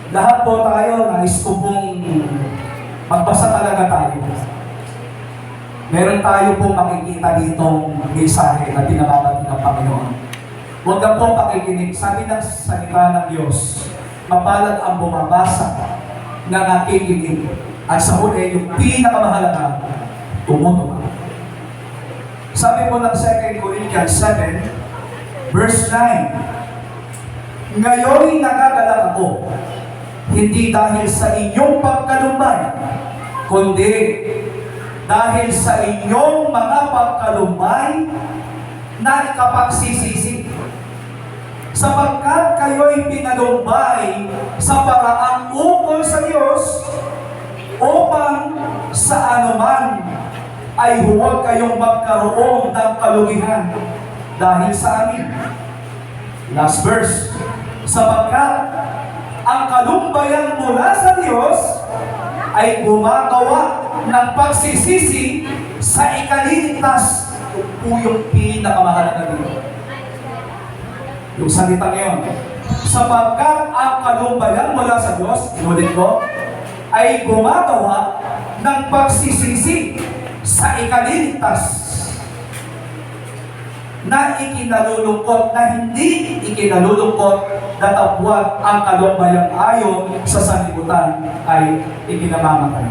Lahat po tayo, nais ko pong magbasa talaga tayo. Meron tayo pong makikita ditong mensahe na pinababati ng Panginoon. Huwag na pong pakikinig. Sabi ng salita ng Diyos, mapalad ang bumabasa ng nakikinig. At sa huli, yung pinakamahalaga, tumutuwa. Sabi po ng 2 Corinthians 7, verse 9, ngayon nagagalak ako, hindi dahil sa inyong pagkalumbay, kundi dahil sa inyong mga pagkalumbay na ikapagsisisi. Sapagkat kayo'y pinalumbay sa paraang ukol sa Diyos, upang sa anuman ay huwag kayong magkaroon ng kalugihan dahil sa amin. Last verse, sapagkat ang kalumbayan mula sa Diyos ay gumagawa ng pagsisisi sa ikaliligtas. Yung po yung pinakamahalaga dito. Yung salita ngayon, sapagkat ang kalumbayan mula sa Diyos, inulit ko, ay gumagawa ng pagsisisi sa ikaliligtas na ikinalulungkot, na hindi ikinalulungkot na tabuan ang kalumbayang ayon sa sanlibutan ay ikinamamatay.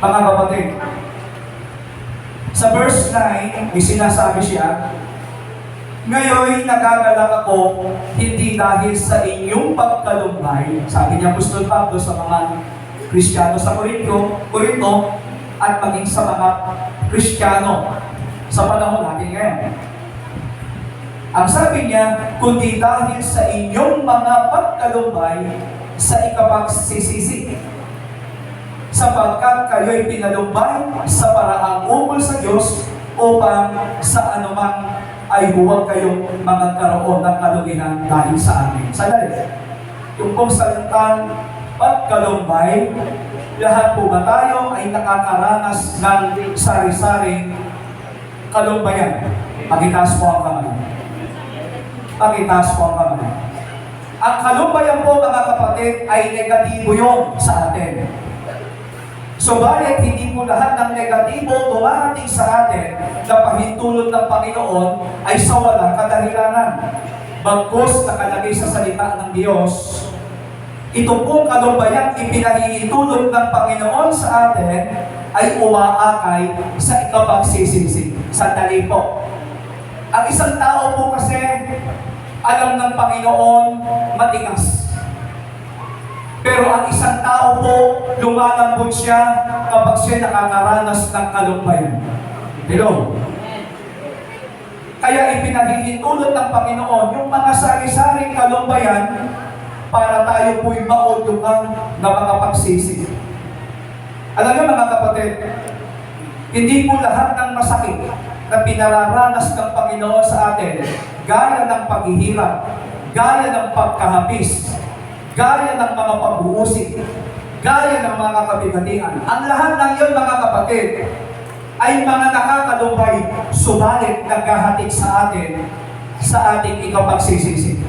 Mga kapatid, sa verse 9, may sinasabi siya, ngayon nagagalak ako hindi dahil sa inyong pagkalumbay, sabi niya Apostol Pablo sa mga Kristiyano sa Corinto at maging sa mga Kristiyano sa panahon natin ngayon. Ang sabi niya, kundi dahil sa inyong mga pagkalumbay sa ikapagsisisi, sapagkat kayo'y pinalumbay sa paraang ukol sa Diyos, upang sa anumang ay huwag kayong magkaroon ng kalugihan dahil sa amin. Sandali. Yung pong salitang pagkalumbay, lahat po ba tayo ay nakakaranas ng sari-saring kalumbayan? Pagitaas po ang kamay. Pagitaas po ang kamay. Ang kalumbayan po, mga kapatid, ay negatibo yun sa atin. Subalit, hindi po lahat ng negatibo dumarating sa atin na pahintulot ng Panginoon ay sa walang kadahilanan. Bagkus nakalagay sa salita ng Diyos, ito pong kalumbayang ipinahihintulot ng Panginoon sa atin ay umaakay sa ikapagsisisi. Sandali po. Ang isang tao po kasi, alam ng Panginoon, matigas. Pero ang isang tao po, lumalambot siya kapag siya nakakaranas ng kalumbayan. Hello? Kaya ipinahihintulot ng Panginoon yung mga sari-saring kalumbayan para tayo po'y mautukan na makapagsisi. Alam niyo mga kapatid, hindi po lahat ng masakit na pinararanas ng Panginoon sa atin, gaya ng paghihirap, gaya ng pagkahapis, gaya ng mga pag-uusik, gaya ng mga kabigatian. Ang lahat ng iyon, mga kapatid, ay mga nakakalumbay, subalit naghahatid sa atin sa ating ikapagsisisi.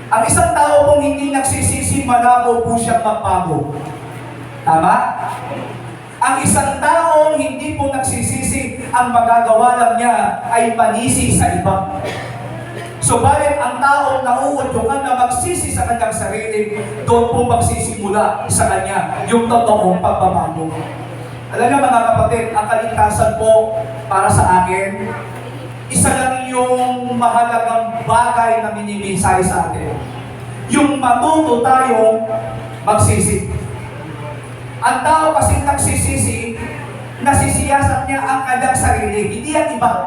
Ang isang tao kung hindi nagsisisi, malabo po siyang magbago. Tama? Ang isang tao hindi po nagsisisi, ang magagawa lang niya ay panisi sa iba. Subalit ang taong nauutukan na magsisi sa kanyang sarili, doon po magsisimula sa kanya yung totoong pagbabago. Alam niyo mga kapatid, ang kaligtasan po para sa akin, isa lang yung mahalagang bagay na minimensahe sa atin. Yung matuto tayong magsisi. Ang tao kasi nagsisisi, nasisiyasat niya ang kanyang sarili, hindi ang iba.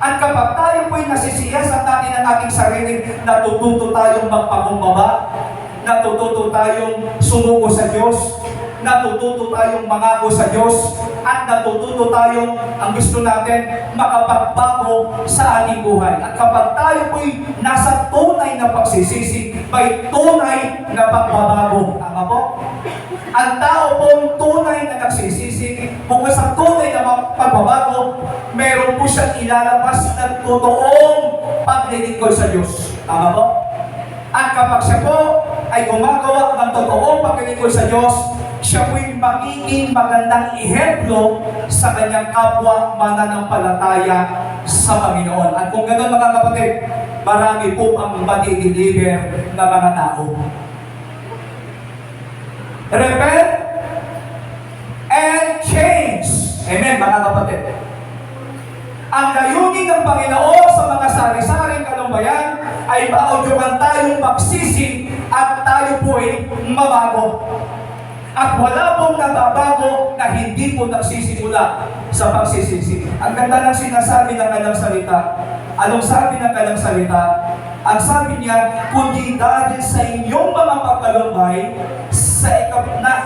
At kapag tayo po'y nasisiyasat natin ang ating sarili, natututo tayong magpakumbaba, natututo tayong sumuko sa Diyos, natututo tayong mangako sa Diyos, at natututo tayong, ang gusto natin, makapagbago sa ating buhay. At kapag tayo po'y nasa tunay na pagsisisi, may tunay na pagbabago. Tama po? Ang tao pong tunay na nagsisisi, kung sa tunay na pagbabago, meron po siyang ilalabas ng totoong paglilingkod sa Diyos. Tama po? At kapag siya po ay gumagawa ng totoong paglilingkod sa Diyos, siya po'y magiging magandang ehemplo sa kanyang kapwa mananampalataya sa Panginoon. At kung gano'n mga kapatid, marami po ang matideliver na mga tao. Repent and change. Amen, mga kapatid. Ang layunin ng Panginoon sa mga sari-saring kalumbayan ay maudyukan tayong magsisi at tayo po'y mabago. At wala pong nababago na hindi po nagsisimula sa pagsisisi. Ang ganda ng sinasabi ng kanyang salita. Anong sabi ng kanyang salita? Ang sabi niya, kundi dahil sa inyong mga pagkalumbay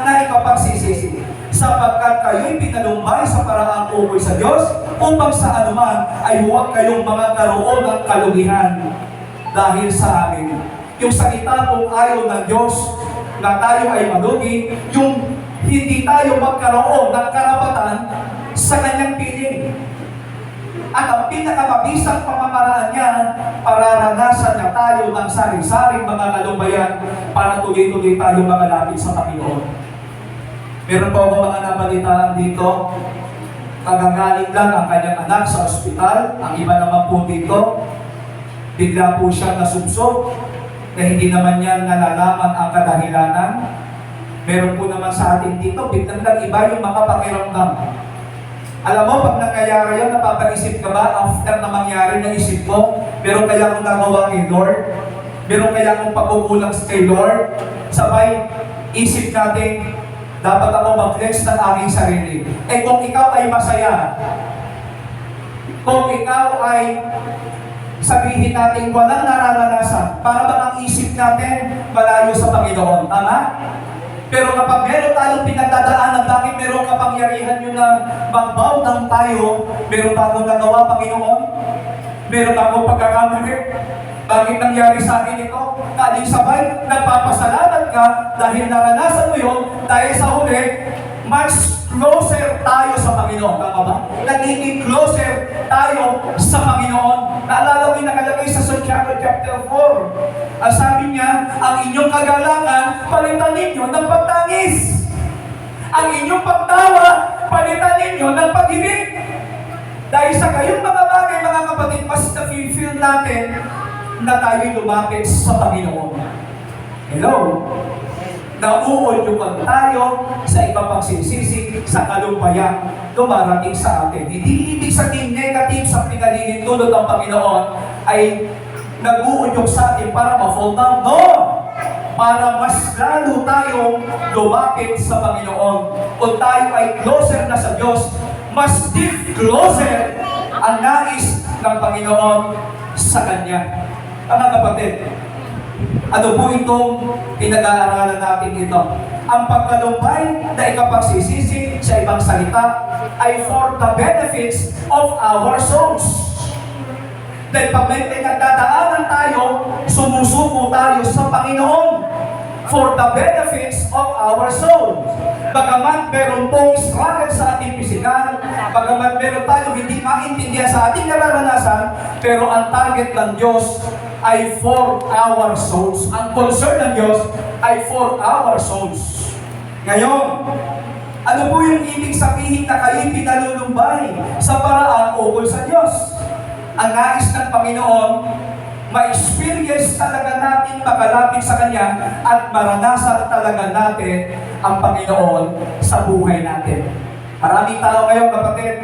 na ikapagsisisi, sapagkat kayo'y pinalumbay sa paraang ukoy sa Diyos, upang sa anuman ay huwag kayong mga karoon ng kalugihan dahil sa amin. Yung salita pong ayaw ng Diyos na tayo ay malugi, yung hindi tayo magkaroon ng karapatan sa kanyang piling. At ang pinakamabisang pamamaraan niya, pararanasan niya tayo ng sari-saring mga kalumbayan para tuloy-tuloy tayo makalapit sa Panginoon. Meron po ako mga nabalitaan dito, kagagaling lang ang kanyang anak sa ospital, ang iba naman po dito, bigla po siya nasubsob, na hindi naman niya nalalaman ang kadahilanan. Meron po naman sa atin dito, biglang iba yung makapakiramdam. Alam mo, pag nangyayari yan, napapaisip ka ba after na mangyari na isip mo, meron kaya akong nagawa kay Lord? Meron kaya akong pagkukulang kay Lord? Sabay, isip natin, dapat ako mag-cleanse ng aking sarili. Eh kung ikaw ay masaya, kung ikaw ay sabihin natin walang nararanasan, para bang ang isip natin malayo sa Panginoon, tama? Pero kapag meron tayong pinagdadaanan, bakit meron kapangyarihan yun na mag-bow down tayo, meron ba akong nagawa, Panginoon? Meron ba akong pagkakamali? Bakit nangyari sa akin ito? Kaling sabay, nagpapasalamat ka dahil naranasan mo yun, dahil sa huli, much closer tayo sa Panginoon. Tama ba? Nagiging closer tayo sa Panginoon. Naalala ko yung nakalagay sa Santiago chapter 4. Ang sabi niya, ang inyong kagalangan, palitan ninyo ng pagtangis. Ang inyong pagtawa, palitan ninyo ng pag-ibig. Dahil sa kayong mga bagay, mga kapatid, mas na-feel natin na tayo'y lumapit sa Panginoon. Hello? Nauudyukan tayo sa iba pang sinisisi, sa kalumpayan dumarating sa atin. Hindi ibig sabihin negative sa pinalilindulot ng Panginoon ay nag-uudyok sa atin para ma-fall down. No! Para mas lalo tayong lumapit sa Panginoon. Kung tayo ay closer na sa Diyos, mas deep closer ang nais ng Panginoon sa Kanya. Mga kapatid, ano po itong pinag-aaralan natin ito? Ang pagkalumbay na ikapagsisisi sa ibang salita ay for the benefits of our souls. Dahil pag may pinagdadaanan tayo, sumusuko tayo sa Panginoon for the benefits of our soul. Bagamat meron pong struggle sa ating pisikal, bagamat meron tayong hindi maintindihan sa ating nararanasan, pero ang target ng Diyos ay for our souls. Ang concern ng Diyos ay for our souls. Ngayon, ano po yung ibig sabihin na kayo'y pinalulumbay sa paraan ukol sa Diyos? Ang nais ng Panginoon, ma-experience talaga natin makalapit sa Kanya at maranasan talaga natin ang Panginoon sa buhay natin. Maraming tao ngayon, kapatid,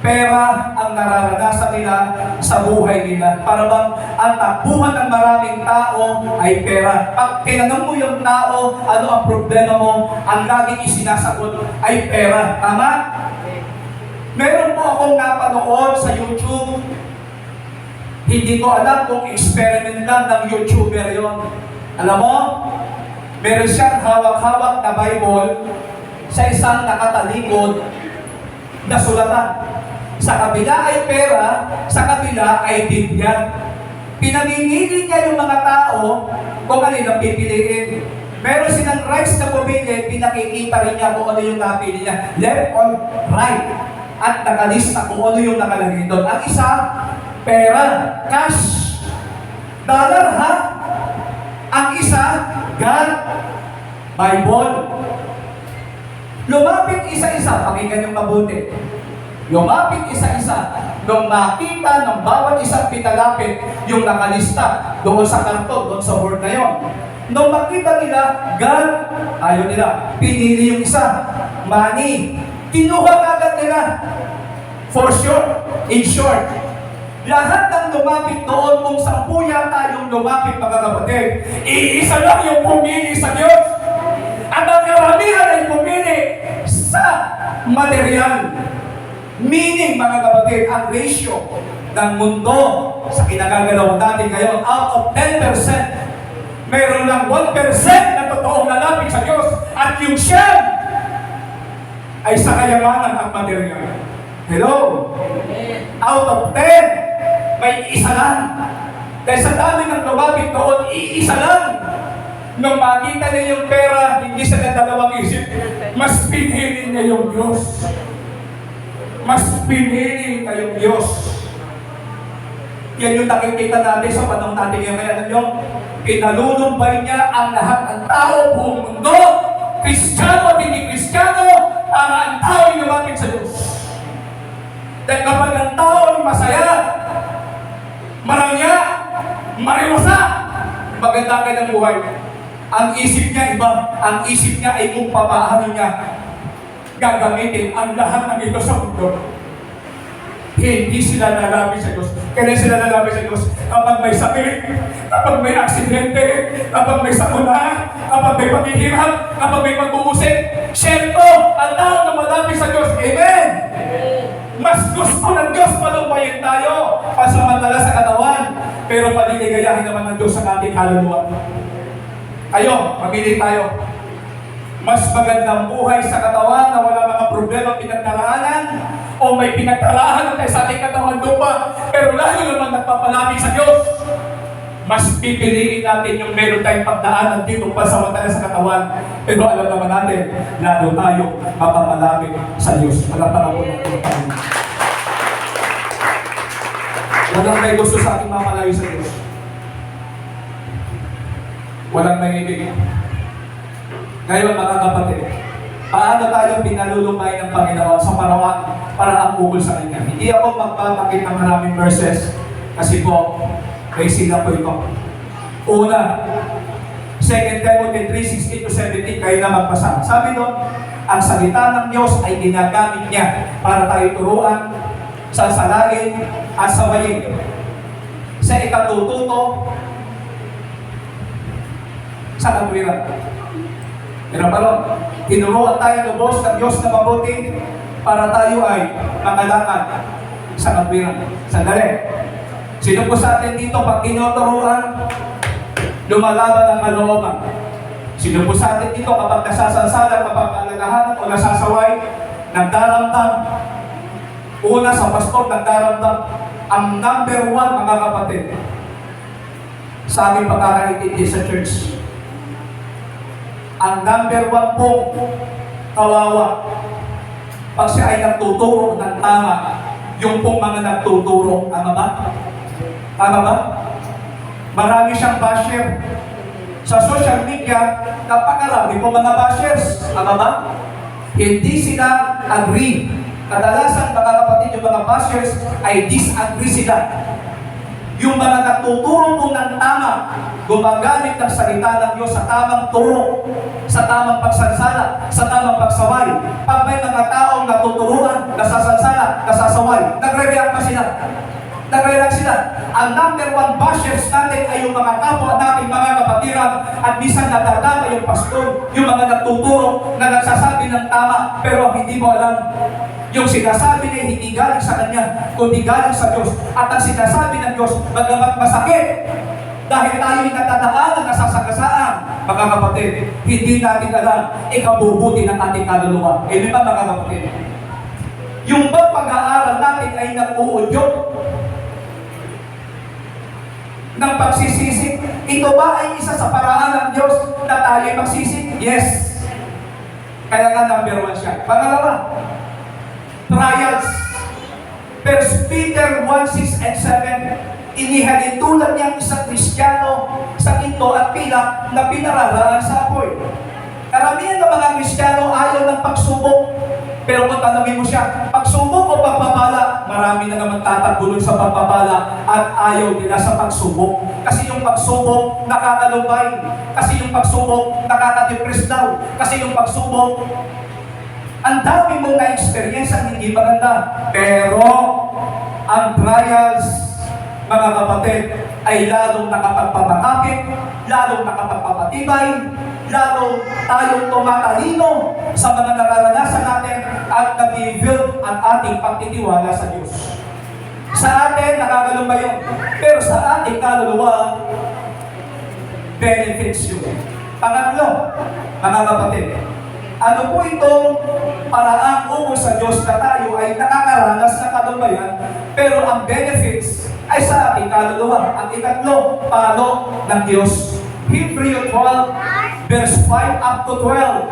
pera ang nararanasan nila sa buhay nila. Para bang ang takbuhan ng maraming tao ay pera. Pag tinanong mo yung tao, ano ang problema mo, ang laging isinasagot ay pera. Tama? Meron po akong napanood sa YouTube. Hindi ko alam kung experiment lang ng YouTuber yon. Alam mo, meron siyang hawak-hawak na Bible sa isang nakatalikod na sulatan. Sa kabila ay pera, sa kabila ay Biblia. Pinamimili niya yung mga tao kung alin ang pipiliin. Meron silang rights na pumili, pinakikita rin niya kung ano yung napili niya. Left or right. At nakalista kung ano yung nakalagay doon. Ang isa, Pera, cash. Dollar, ha? Ang isa, God, Bible. Lumapit isa-isa, pakinggan yung mabuti. Lumapit isa-isa. Nung makita ng bawat isang pinalapit yung nakalista doon sa karton, doon sa board na yon. Nung makita nila, God, ayaw nila. Pinili yung isa, money. Kinuha agad nila. For sure, in short, lahat ng lumapit doon, kung 10 yata yung lumapit, mga kapatid, iisa lang yung pumili sa Diyos. At ang karamihan ay pumili sa material. Meaning, mga kapatid, ang ratio ng mundo sa kinagagalaw natin ngayon, out of 10%, meron lang 1% na totoong lalapit sa Diyos. At yung siyam ay sa kayamanan at material. Hello? Out of 10, may isa lang. Dahil sa dami ng lumapit doon, iisa lang. Nung makita niya yung pera, hindi sa dalawang isip, mas pinili niya yung Diyos. Mas pinili niya yung Diyos. Yan yung nakikita natin sa panahon natin ngayon. Kaya alam nyo, pinalulumbay niya ang lahat ng tao buong mundo, Kristiyano at hindi Kristiyano, para ang tao ay lumapit sa Diyos. Dahil kapag ang tao ay masaya, marangya, mariwasa, maganda kayo ng buhay. Ang isip niya iba, ang isip niya ay kung papaano niya gagamitin ang lahat ng ito sa mundo. Hindi sila lalapit sa Diyos. Kaya sila lalapit sa Diyos kapag may sakit, kapag may aksidente, kapag may sakuna, kapag may paghihirap, kapag may pag-uusip. Siyempre, ang tao na malapit sa Diyos. Amen! Mas gusto ng Diyos palumpayin tayo pasamantala sa katawan, pero paliligayahin naman ng Diyos sa ating kaluluwa. Kayo, mamili tayo. Mas magandang buhay sa katawan na wala mga problema pinagdaraanan o may pinagdaraanan tayo sa ating katawan lupa, pero lalo naman nagpapalapit sa Diyos. Mas pipiliin natin yung meron tayong pagdaanan dito pasamantala sa katawan, pero alam naman natin, lalo tayo mapapalapit sa Diyos. Alam pa lang po natin tayo. Walang may gusto sa ating mamalayo sa Diyos. Walang may ibig. Ngayon, mga kapatid, paano tayo pinalulumay ng Panginoon sa paraang ukol sa Kanya? Hindi ako magpapakit ng maraming verses kasi po, may sila po ito. Una, 2 Timothy 3:16-17, kayo na magbasa. Sabi doon, ang salita ng Diyos ay ginagamit niya para tayo turuan, sasalain, at sawayin. Sa ikatututo, sa katwiran. Pero pala, tinuruan tayo ng boss ng Diyos na mabuti para tayo ay makalakad sa katwiran. Sandali. Sino po sa atin dito pag tinuturuan, lumalaban ang kalooban? Sino po sa atin dito kapag nasasansala, kapag alagahan o nasasaway, nagdaramdam? Una sa pastor, nagdaramdam. Ang number 1, mga kapatid, sa aming pagkakaintindi sa church, ang number 1 po, kawawa, pag siya ay nagtuturo ng tama, yung pong mga nagtuturo, tama ba? Tama ba? Marami siyang basher. Sa social media, napakarami po mga bashers. Tama ba? Hindi sila agree. Kadalasan, mga kapatid, yung mga bashers ay disagree sila. Yung mga nagtuturo po ng tama, gumagamit ng salita ng Diyos sa tamang turo, sa tamang pagsansala, sa tamang pagsaway. Pag may mga taong natuturuan, nasasansala, nasasaway, nagre-react pa sila. Nagre-react sila. Ang number 1 bashers natin ay yung mga kapwa natin, mga kapatiran, at minsan nadadama yung pastor, yung mga nagtuturo na nagsasabi ng tama, pero hindi mo alam. Yung sinasabi niya hindi galing sa Kanya, kundi galing sa Diyos. At ang sinasabi ng Diyos, bagamat masakit, dahil tayo'y natataanan, nasasagasaan, mga kapatid, hindi natin alam, ikabubuti ng ating kaluluwa. Amen ba, mga kapatid? Yung bang pag-aaral natin ay nag-uudyok ng pagsisisi? Ito ba ay isa sa paraan ng Diyos na tayo'y magsisi? Yes. Kaya nga number 1 siya. Pangalawa, trials. 1 Peter 1:6 and 7, inihalintulad niya ang isang Kristiyano sa ginto at pilak na pinararaan sa apoy. Karamihan ng mga Kristiyano ayaw ng pagsubok. Pero kung tanongin mo siya, pagsubok o pagpapala, marami na naman tatagulon sa pagpapala at ayaw nila sa pagsubok. Kasi yung pagsubok nakakalumbay. Kasi yung pagsubok nakaka-depress daw. Kasi yung pagsubok, ang dami mong na-experience ang hindi maganda. Pero ang trials, mga kapatid, ay lalong nakapagpapakapit, lalong nakapagpapatibay, lalong tayong tumatalino sa mga nararanasan natin at nabibuild ang ating pagtitiwala sa Diyos. Sa atin, nakakalumba yun. Pero sa ating kaluluwa, benefits yun. Pangatlo, mga kapatid, ano po itong paraang ukol sa Diyos na tayo ay nakakaranas ng kalumbayan, pero ang benefits ay sa ating kaluluwa. Ang ikatlo, palo ng Diyos. Hebrew 12, verse 5 up to 12.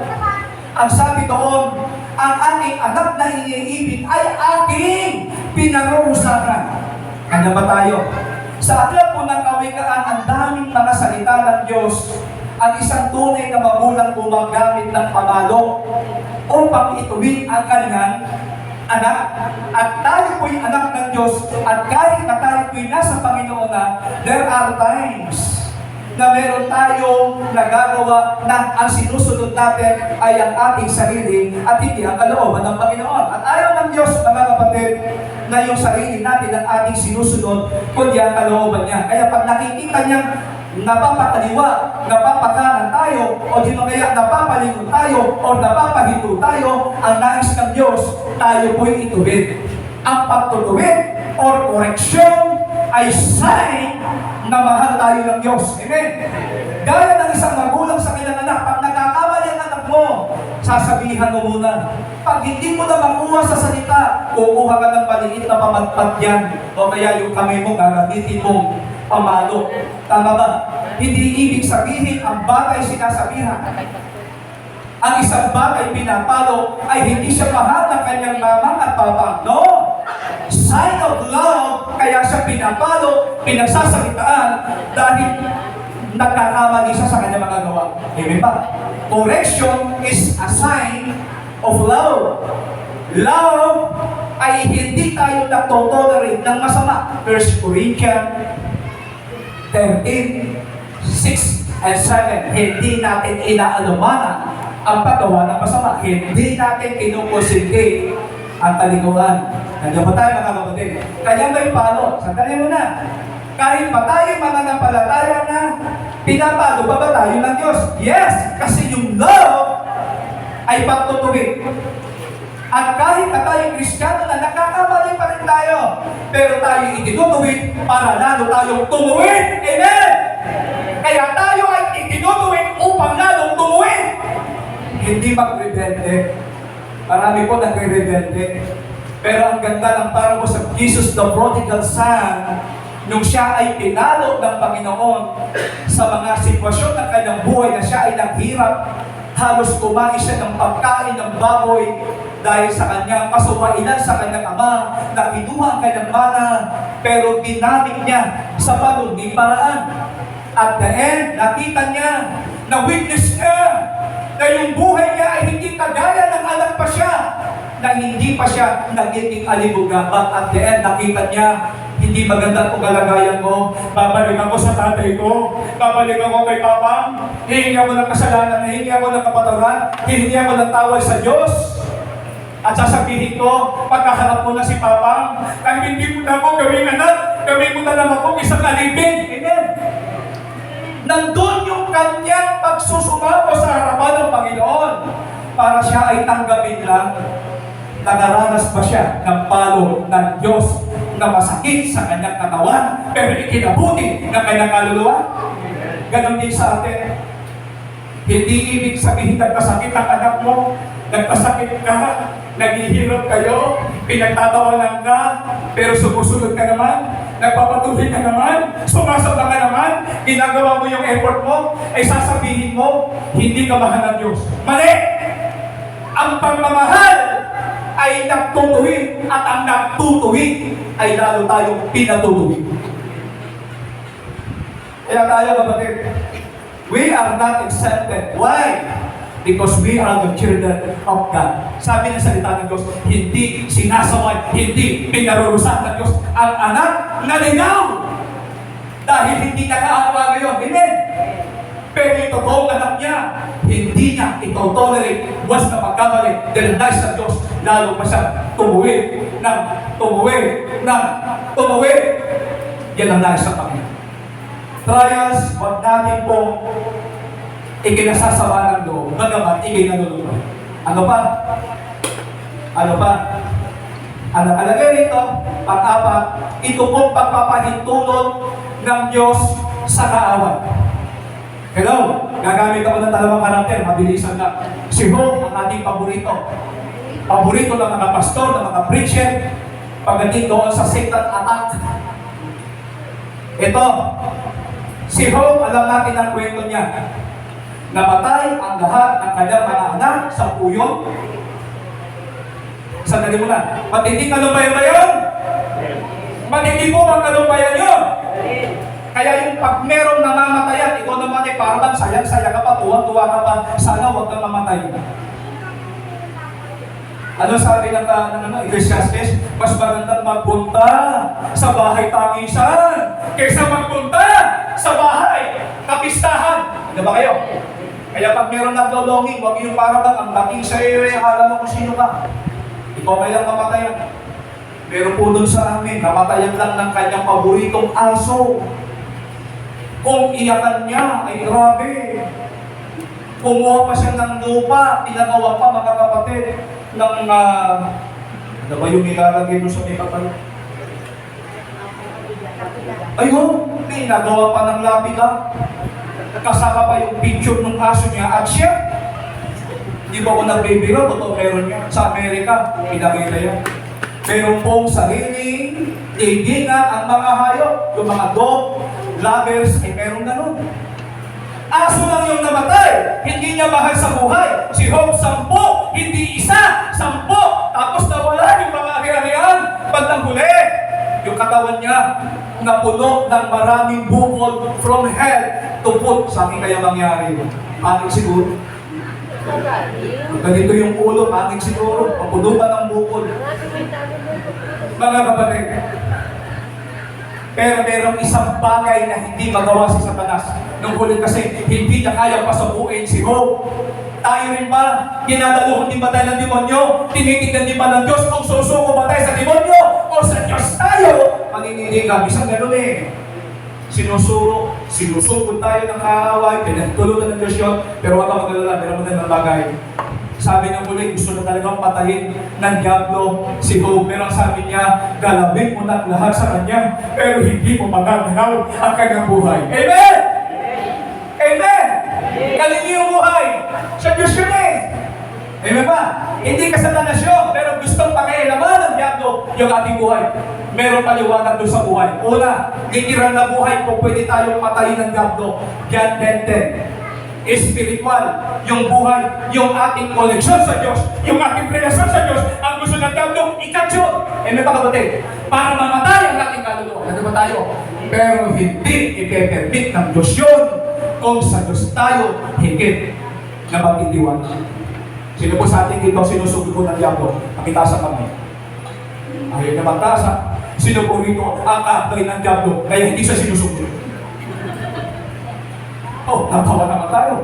Ang sabi doon, ang ating anak na iniibig ay ating pinarurusakan. Ano ba tayo? Sa aklat po ng Kawikaan, ang daming mga salita ng Diyos. Ang isang tunay na magulang gumagamit ng pamalo upang ituwid ang kanyang anak. At tayo po'y anak ng Diyos, at kahit na tayo po'y nasa Panginoon na, there are times na meron tayong nagagawa na ang sinusunod natin ay ang ating sarili at hindi ang kalooban ng Panginoon. At ayaw ng Diyos, mga kapatid, na yung sarili natin ang ating sinusunod, kundi ang kalooban niya. Kaya pag nakikita niyang napapakaliwa, napapakanan tayo, o di ba kaya napapalingon tayo, o napapahinto tayo, ang nais ng Diyos, tayo po'y ituwid. Ang pagtutuwid or correction ay sign na mahal tayo ng Diyos. Amen? Gaya ng isang magulang sa kanyang anak, pag nagkakamali ang anak mo, sasabihan mo muna. Pag hindi mo na makuha sa salita, kukuha ka ng maliit na pamadpad yan, o kaya yung kamay mo gagamitin mong pamalo. Tama ba? Hindi ibig sabihin ang bagay sinasabihan. Ang isang bagay pinapalo ay hindi siya mahal ng kanyang mama at papa. No! Sign of love, kaya siya pinapalo, pinagsasalitaan dahil nagkakamali siya sa kanyang mga gawa. Amen ba? Correction is a sign of love. Love ay hindi tayo nagtotolerate ng masama. 1 Corinthians 13, 6 and 7. Hindi natin inaalumana ang paggawa ng masama. Hindi natin kinukonsentrate ang kalikuan. Nandiyan pa tayo, mga kapatid. Kaya may palo. Sandali mo na. Kahit pa tayo mga nampalataya na, pinapalo ba tayo ng Diyos? Yes! Kasi yung love ay pagtutuwid. At kahit na tayo Kristiyano na nakakamali pa rin tayo, pero tayo itinutuwid para lalo tayong tumuwid. Amen! Kaya tayo ay itinutuwid upang lalong tumuwid. Hindi magrebelde. Marami po nagre-rebelde. Pero ang ganda ng parable sa Jesus the Prodigal Son, nung siya ay pinalo ng Panginoon sa mga sitwasyon ng kanyang buhay na siya ay naghirap, halos kumain siya ng pagkain ng baboy dahil sa kanyang kasumailan sa kanyang ama na kinuha ang kanyang mana, pero ginamit niya sa panunong paraan. At the end, nakita niya, na-witness niya na yung buhay niya ay hindi kagaya ng anak pa siya, na hindi pa siya nagiging alibuga. But at the end, nakita niya, hindi maganda ang kalagayan ko. Babalik ako sa tatay ko. Babalik ako kay Papa. Hihingi ako ng kasalanan. Hihingi ako ng kapatawaran. Hihingi ako ng tawad sa Diyos. At sasabihin ko, pagkaharap mo na si Papa, kahit hindi mo na ako gawing anak, gawin mo na lang ako isang alipin. Amen. Nandun yung kanyang pagsusumamo sa harapan ng Panginoon para siya ay tanggapin lang. Nagaranas pa siya ng palo ng Diyos na masakit sa kanyang katawan, pero ikinabuti ng kanyang kaluluwa. Ganon din sa atin. Hindi ibig sabihin nagkasakit ang anak mo, nagkasakit ka, naghihirap kayo, pinagtatawanan ka, pero sumusunod ka naman, nagpapatuloy ka naman, sumasamba ka naman, ginagawa mo yung effort mo, ay sasabihin mo, hindi ka mahal ng Diyos. Mali! Ang pagmamahal ay nagtutuwid at ang nagtutuwid ay lalo tayong pinatutuwid. Kaya tayo, kapatid, we are not exempted. Why? Because we are the children of God. Sabi ng salita ng Diyos, hindi sinasaway, hindi pinarurusan ng Diyos ang anak na ligaw. Dahil hindi nakaawa ngayon. Amen? Pero ito totoong anak niya, hindi niya ito-tolerate once na pagkamali dahil dahil sa Diyos, lalo pa siya tumuwid. Yan ang dahil sa Panginoon. Trials, wag natin pong ikinasasama ng loob, bagamat ikinalulunod. Ano pa? Ang nakalagay rito, pang-apat, ito pong pagpapahintulot ng Diyos sa kaaway. Hello, gagamit ako ng dalawang karakter, mabilisan lang. Si Job, ang ating paborito. Paborito ng mga pastor, ng mga preacher, pagdating doon sa Satan attack. Ito, si Job, alam natin ang kwento niya. Namatay ang lahat ng kanyang mga anak sa puyon. Sandali mo na. Matinding kalubayan ba yun? Matindi po ang kalubayan yun. Kaya yung pag merong namamatayan, ikaw naman ay parang sayang-saya ka pa, tuwa-tuwa ka pa, sana huwag kang mamatay. Ano sabi ng Ecclesiastes? Mas magandang magpunta sa bahay tangisan kaysa magpunta sa bahay kapistahan. Ano ba kayo? Kaya pag meron naglolonging, huwag yung parang ang dating sa iyo, akala mo kung sino ka. Ikaw kailang mamatayan. Pero po doon sa amin, namatayan lang ng kanyang paboritong aso. Kung iyakan niya, ay grabe. Kumuha pa siya ng lupa, tinagawa pa mga kapatid ng, ano ba yung ilalagay mo sa may kapal? Ayun, tinagawa pa ng lapida. Kasama pa yung picture ng aso niya at siya. Di ba kung nagbibiro, totoo meron niya. Sa Amerika, pinakita yan. Meron pong sariling kaibigan ang mga hayop, yung mga dog, lovers, ay meron ganun. Aso lang yung namatay, hindi niya mahal sa buhay. Si Job, 10, hindi isa, 10. Tapos nawala yung mga ari-arian. Bandang huli, yung katawan niya, napuno ng maraming bukol from hell to put. Sa akin kaya mangyari yun. Akin siguro. Ganito yung ulo, akin siguro. Mapuno pa ng bukol. Mga kapatid, pero merong isang bagay na hindi magawa si Satanas. Nung huli kasi, hindi niya kaya pasabuin si Job. Tayo rin ba? Ginadaluhan din ba tayo ng demonyo? Tinitignan din ba ng Diyos kung susuko ba tayo sa demonyo? O sa Diyos tayo? Manininig kami sa ganun eh. Sinusukod tayo ng kaaway, pinagtulutan ng Diyos yun, pero wag ka mag-alala, meron mo na ng bagay. Sabi ng muli, gusto na talagang patayin ng diablo si Job. Pero sabi niya, galawin mo na lahat sa kanya, pero hindi mo magagalaw ang kanyang buhay. Amen! Amen! Kalini yung buhay. Sa Diyos yun eh. Amen ba? Hindi ka Satanas yun, pero gustong pakialaman ng diablo yung ating buhay. Meron paliwanag doon sa buhay. Una, literal na buhay kung pwede tayong patayin ng diablo. John 10:10. Spiritual, yung buhay, yung ating koneksyon sa Diyos, yung ating relasyon sa Diyos, ang gusto ng diablo, ikatsyon. Amen ba kapatid? Para mamatay ang ating kaluluwa. Ano ba tayo? Pero hindi ipe-permit ng Diyos yun kung sa Diyos tayo higit na magtitiwan. Sino po sa ating dito sinusugod po ng diablo? Makitasa kami. Ayaw na magtasa. Sino po rito ang kaabay ng diablo kaya hindi siya sinusugod? Oh, natawa naman tayo.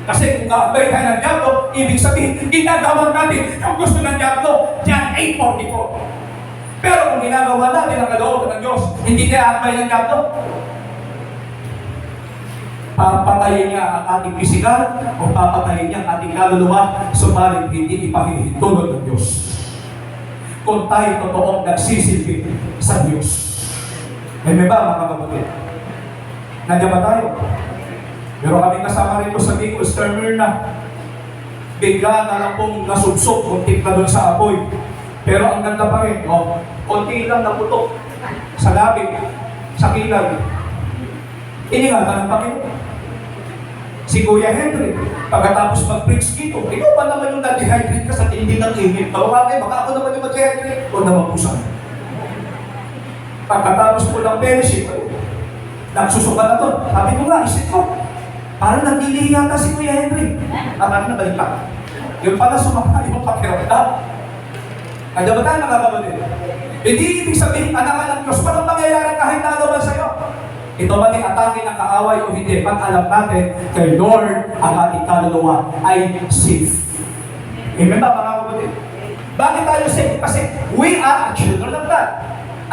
Kasi kung kaabay tayo ng diablo, ibig sabihin, ginagawa natin ang gusto ng diablo. John 8:44. Pero kung ginagawa natin ang kalooban ng Diyos, hindi kaya kaabay ng diablo. Papatayin niya ang ating pisikal o papatayin niya ang ating kaluluwa, subalit hindi ipahihintulot ng Diyos. Kung tayo totoong nagsisilbi sa Diyos. May ba mga kapatid? Nandiyan ba tayo? Pero kami kasama rito sa Bicol, Stermerna. Bigla na lang pong nasubsok, kuntik na doon sa apoy. Pero ang ganda pa rin, konti lang naputok sa labig, sa kilay. Iningatan ng Panginoon. Si Kuya Henry, pagkatapos mag-preach dito, ikaw ba naman yung na-dehydrate ka sa tindi ng init? Tawagin, baka ako naman yung mag-dehydrate. O naman po sana. Pagkatapos po ng fellowship, nagsusuka na to. Sabi ko nga, isip ko, parang nagdilihi yata si Kuya Henry. Parang nabalitak. Yung pala sumaka yung pakiramdam. Kaya ba tayo nakakabalin? Hindi ibig sabihin, anak-anak Diyos, parang mangyayari kahit na ano ba sa'yo. Ito ba ni atake ng kaaway o hindi? Pag alam natin, kay Lord, ang ating kaluluwa ay safe. Amen ba, mga kapatid? Bakit tayo safe? Kasi we are a children of God.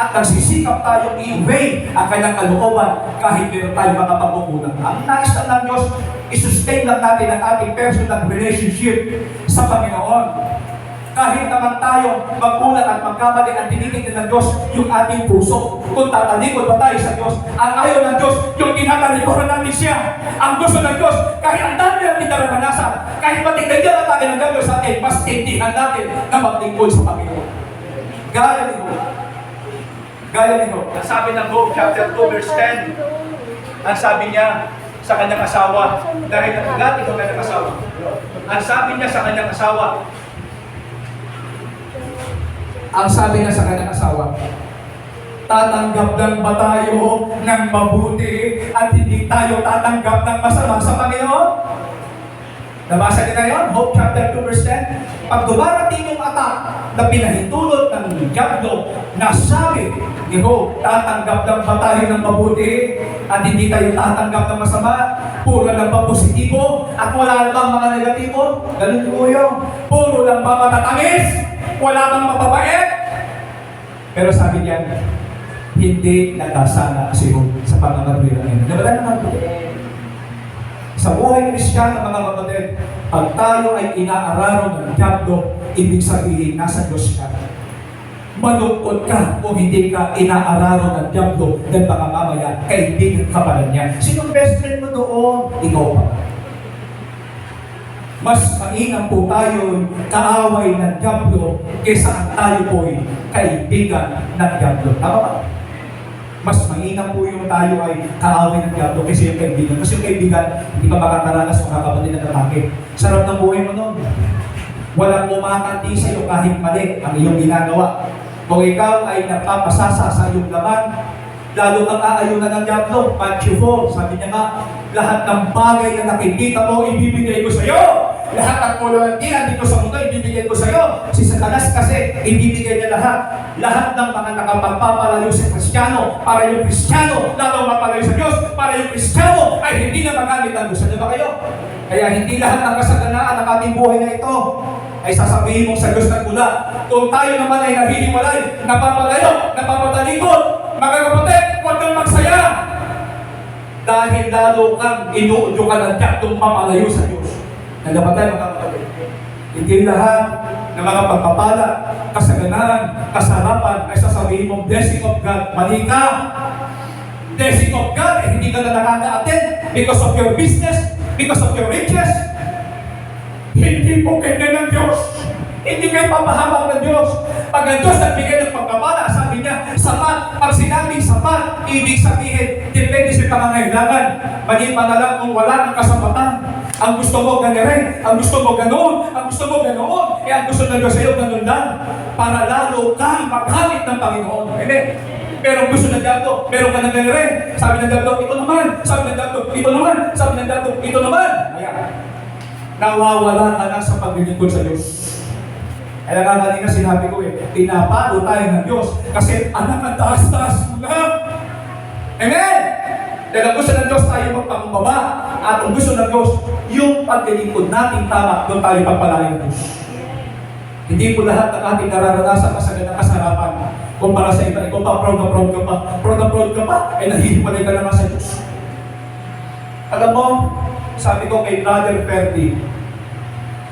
At nagsisikap tayong i-weigh ang kanyang kalooban kahit meron tayong mga pagkukulang. Ang nais lang ng Diyos, isustain lang natin ang ating personal relationship sa Panginoon. Kahit naman tayo magkulang at magkamali at tinitingnan ng Diyos yung ating puso. Kung tatalikod ba tayo sa Diyos, ang ayaw ng Diyos, yung tinatalikuran natin siya. Ang gusto ng Diyos, kahit ang dami natin naranasan, kahit matignan tayo ng gagawin sa atin, mas tindihan natin na maglingkod sa Panginoon. Gaya nito. Ang sabi ng Job chapter 2 verse 10, ang sabi niya sa kanyang asawa, dahil nagagati ko kanyang asawa. Ang sabi niya sa kanyang asawa, tatanggap lang ba tayo ng mabuti at hindi tayo tatanggap ng masama sa Panginoon? Nabasa niyo na yun? Job chapter 2 verse 10. Pag dumarating yung attack na pinahintulot ng diablo, na sabi ni Job, tatanggap lang ba tayo ng mabuti at hindi tayo tatanggap ng masama? Puro lang ba positibo at wala lang bang mga negatibo? Ganun po yun. Puro lang ba matatangis? Wala bang mababait? Pero sabi niya, hindi nagkasala si Job sa pangangatwiran niya. Nabala naman po. Sa buhay ng Kristiyano, mga kapatid, pag tayo ay inaararo ng diablo, ibig sabihin, nasa Diyos ka. Malungkot ka kung hindi ka inaararo ng diablo dahil baka mamaya, kaibigan ka pala niya. Sinong best friend mo doon? Ikaw pa. Mas mainam po tayo kaaway ng diablo kaysa tayo po'y kaibigan ng diablo. Tama ba? Mas mainam po yung tayo ay kaaway ng diablo kaysa yung kaibigan. Kasi yung kaibigan, hindi pa makakaranas mga kapatid ng atake. Sarap ng buhay mo nun. Walang kumakanti sa iyo kahit mali ang iyong ginagawa. Kung ikaw ay nagpapasasa sa iyong laman, lalo kang aayunan ng diablo. Matthew 4, sabi niya nga, lahat ng bagay na nakikita mo, ibibigay ko sa iyo. Lahat ng kulantian dito sa mundo, ibibigay ko sa iyo. Si Satanas kasi, ibibigay niya lahat. Lahat ng mga nakapagpapalayo sa Kristiyano, para yung Kristiyano, lalo mapalayo sa Diyos, para yung Kristiyano ay hindi na magamit ang Diyos. Ano ba kayo? Kaya hindi lahat ng kasaganaan ng ating buhay na ito ay sasabihin mong sa Diyos nagmula. Kung tayo naman ay nahihiwalay, napapalayo, napapatalikod, mga kapatid, huwag kang magsaya. Dahil lalo kang inuudyo ka ng diablo mapalayo sa Diyos. Nagdapat tayo mga kapatid. Hindi lahat ng mga pagpapala, kasaganaan, kasarapan ay sasabihin mong blessing of God. Mali ka! Blessing of God ay hindi ka na nakaka-attend because of your business, because of your riches. Hindi po kanya ng Diyos. Hindi kayo papahabang ng Diyos. Pag ang Diyos nagbigay ng pagpapala, sabi niya, sapat. Pag sinabing sapat, ibig sabihin, depende sa pangangailangan. Mali pa na lang kung wala ng kasapatan. Ang gusto mo ganyan, ang gusto mo ganoon, ang gusto mo ganoon, ang gusto ng Diyos sa iyo ganoon lang, para lalo kang maghamit ng Panginoon. Amen. Pero gusto ng diablo, meron ka ng ganyan. Sabi ng diablo, ito naman. Sabi ng diablo, ito naman. Sabi ng diablo, ito naman. Ayan. Nawawala ka na sa paglilingkod sa Diyos. Kaya nga kanina sinabi ko pinapalo tayo ng Diyos kasi anak ang taas-taas mo na. Amen! Dahil ang gusto ng Diyos tayo magpakumbaba at ang gusto ng Diyos, yung paglilingkod natin tama, doon tayo pagpalayan ng Diyos. Hindi po lahat ng ating nararanasan kasagad ng kasarapan. Kung para sa iba, ikaw pa, proud na proud ka pa, ay nahihimalay ka naman sa Diyos. Alam mo, sabi ko kay Brother Ferdy,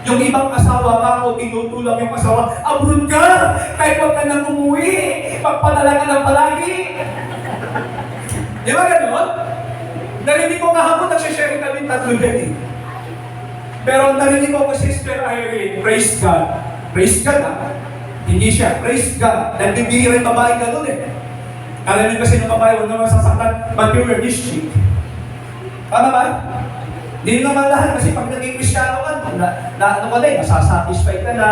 yung ibang asawa ka o tinutulang yung asawa, abroad ka! Kahit huwag ka nang umuwi, pagpadala ka ng palagi. Di ba gano'n? Narinig ko kahapon, nagsishare kami tatlo dyan Pero narinig ko si Sister Irene, praise God. Praise God Hindi siya, praise God. Nagbibigay rin babae gano'n Kala niyo kasi ng babae, huwag naman sasaktan, but you were this chick. Tama ba? Hindi naman lahat kasi pag naging Kristyano ka, ano ka na eh, nasasatisfy ka na,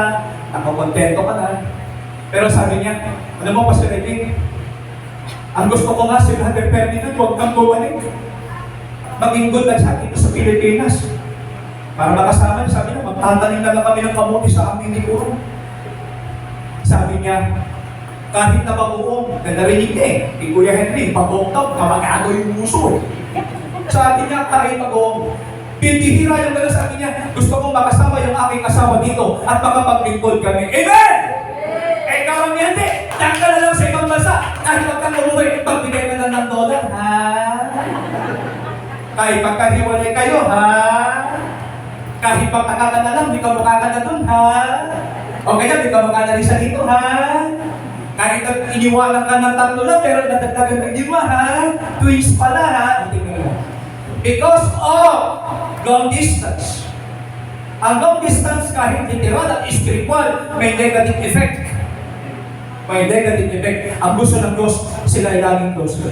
nakakontento ka na. Pero sabi niya, ano mo Pastor Edwin? Ang gusto ko nga si Brother Ferdinand, huwag kang bumalik. Maging good na siya dito sa Pilipinas. Para makasama niya, sabi niya, magtatanim na lang kami ng kamuti sa aming liguro. Sabi niya, kahit na babuong, narinig niya eh, kay Kuya Henry, pag-uong daw, kamag-ano yung muso. Sabi niya, kahit pag-uong, pinihira yung gano'n, sabi niya, gusto kong makasama yung aking asawa dito at makapaglingkod kami. Amen! Eh, kami hindi, diyan ka na lang sa ibang bansa, kahit wag kang umuwi, pagbigay ka na ng dollar, ha? Kahit pagkahiwalay kayo, ha? Kahit pagtaka ka na lang, di ka mukha ka na dun, ha? O kaya, di ka mukha na rin sa dito, ha? Kahit iniwanan ka ng 3 lang, pero nadagdagan ng 5, ha? Twins pala, ha? Because of long distance. Ang long distance, kahit literal at spiritual, may negative effect. May negative effect. Ang gusto ng Diyos, sila ay laging closer.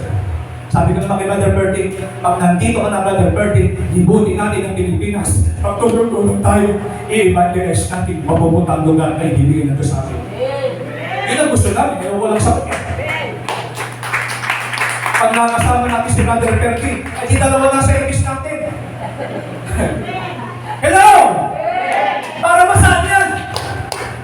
Sabi ko naman kay Brother Bertie, pag nandito ka na Brother Bertie, libutin natin ang Pilipinas. Pagtulong-tulong tayo, i-evangelize natin, mapupuntang lugar ay bibigyan na ito sa akin. Yun ang gusto namin, kaya walang sakit. Pag nakasama natin si Brother Bertie, ay di dalawa na service natin. Hello! Para masaan yan?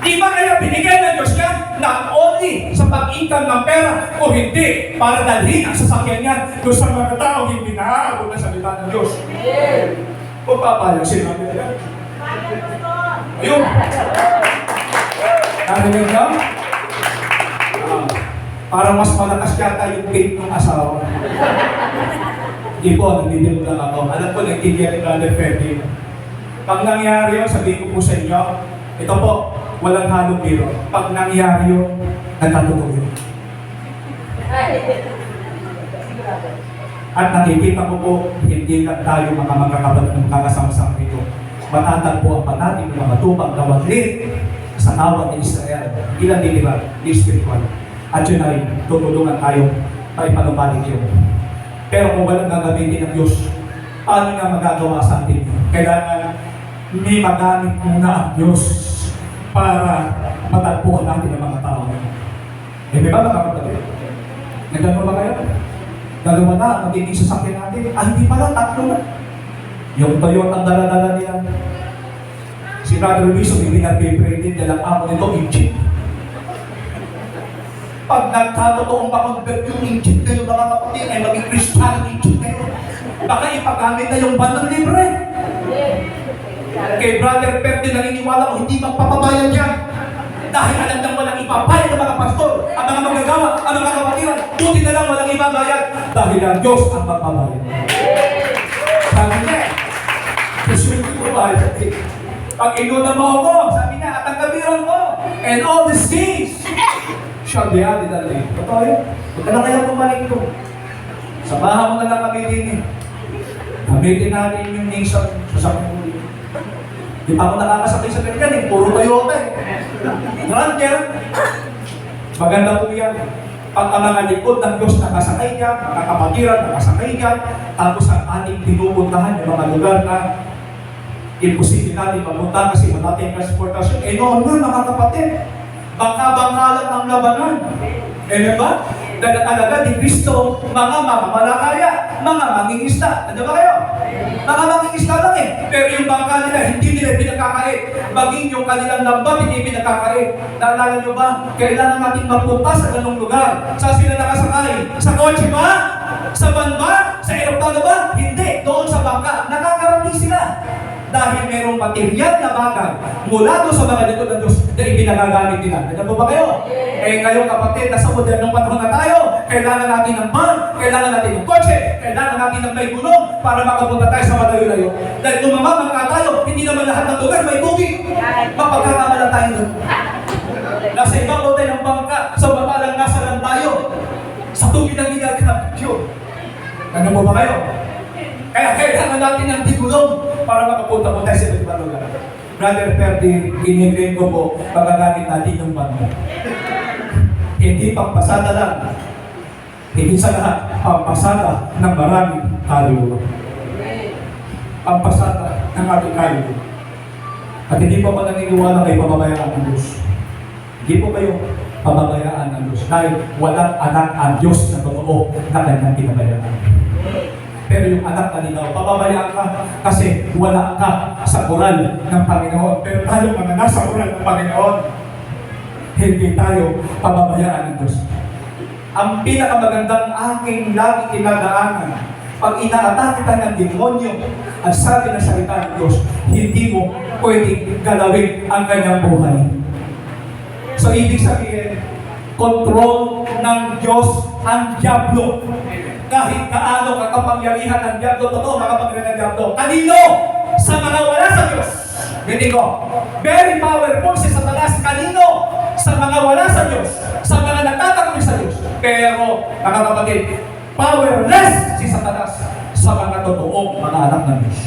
Di ba kaya binigay ng Diyos yan? Not only sa pag-income ng pera o hindi, para dalhin ang sasakyan niyan doon sa mga tao hindi naaabot na salita ng Diyos. Kung papayag sila nila. Ayun. Narinig niyo? Parang mas malakas yata yung faith ng asawa. Hindi po, nagdidilog lang ako. Alam ko, nagtigyan ni Brother Ferdinand. Pag nangyari yun, sabihin ko po sa inyo, ito po, walang halong biro. Pag nangyari yun, nagkatotoo yun. At nakikita ko po, hindi lang tayo mga magkakabalan ng kakasama-sama ito. Matatagpuan pa natin yung mga tupang gawaglit sa tawag ni Israel. Ilan din ba? Di spiritual. At yun ay tutulungan tayo para ipanubalik yun. Pero kung walang gagamitin ng Diyos, paano nga magagawa sa atin? Kailangan may magamit muna ang Diyos para matagpuan natin ang mga tao. Eh, di ba mga kapatid? Nagano ba kayo? Dalawa na, magiging sasakyan natin. Ah, hindi pala, 3 na. Yung Toyota ang dala-dala nila. Si Brother Luis, hindi nag-pray-pray dalang amo nito, Egypt. Pag nagkatotoong pa-convert yung Egypt kayo, mga kapatid, ay maging Christian Egypt kayo. Baka ipagamit na yung bandang libre. Kay Brother Perdi, naniniwala ko, hindi magpapabayad yan. Dahil alam nang walang ipabayad ng mga pastor, ang mga magagawa, ang mga kapatiran, buti na lang walang ipabayad. Dahil ang Diyos ang magpabayad. Sabi niya, Presume ko ba? Pag inuna mo ako, sabi niya, at ang kabiran mo, and all these things shall be added unto you. Totoo yun. Huwag ka na kaya bumalik ko. Samahan mo na lang kami din eh. Gamitin natin yung nation sa sakong. Di pa ako nakakasakay sa ganyan eh. Puro Toyota eh. Ranger. Maganda po yan. Pag ang mga likod ng Diyos nakasakay yan, mga kapatiran nakasakay yan, tapos ang ating pinupuntahan yung mga lugar na imposible natin mapunta kasi wala tayong transportasyon. Eh noon nga mga kapatid, bangka-bangka lang ang labanan. Eh ba? Talaga ni Kristo, mga mamamalakaya, mga mangingisda. Ano ba kayo? Mga mangingisda lang eh. Pero yung bangka nila, hindi nila pinagkakait. Maging yung kanilang lambat, hindi pinagkakait. Naalala nyo ba? Kailangan natin mapunta sa ganung lugar. Saan sila nakasakay? Sa kotse ba? Sa van ba? Sa aeroplano ba? Hindi. Doon sa bangka. Nakakarating sila. Dahil merong material na bagay mula doon sa mga likod ng Diyos na ipinagagamit nila. Nagano ba kayo? Eh ngayon kapatid, nasa modernong panahon na tayo, kailangan natin ng van, kailangan natin ng kotse, kailangan natin ng may gulong para makapunta tayo sa malayo-layo. Dahil lumamamangka tayo, hindi naman lahat ng lugar may tubig. Mapagkakamala tayo doon. Nasa ibabaw tayo ng bangka, sa baba lang nasa lang tayo. Sa tubig ang ginagamit yun. Nagano ba kayo? Kaya kailangan natin ng tigulong para makapunta po tayo sa ibang lugar. Brother Ferdi, ginigrin ko po, pagagamit natin yung bangka. Hindi pampasada lang. Hindi sa lahat, pampasada ng maraming kaluluwa. pampasada ng ating kaluluwa. At hindi po ako naniniwala kayo pababayaan ng Diyos. Hindi po kayo pababayaan ng Diyos dahil walang anak ang Diyos na totoo na kanyang pinabayaan. Pero yung anak na nila, pababayaan ka kasi wala ka sa moral ng Panginoon. Pero tayo mga nasa moral ng Panginoon, hindi tayo pababayaan ng Diyos. Ang pinakamagandang aking lagi kinadaanan, pag inaatake ka ng demonyo, ang sabi ng salita ng Diyos, hindi mo pwedeng galawin ang kanyang buhay. So, ibig sabihin, control ng Diyos ang dyablo. Kahit kaano kakapangyarihan ng dyablo, totoo makapangyarihan ng dyablo. Kanino? Sa mga wala sa Diyos. Hindi ko. Very powerful si Satanas. Kanino? Sa mga wala sa Diyos. Sa mga nagtatakot sa Diyos. Pero, mga kapatid, powerless si Satanas sa mga totoong mga anak ng Diyos.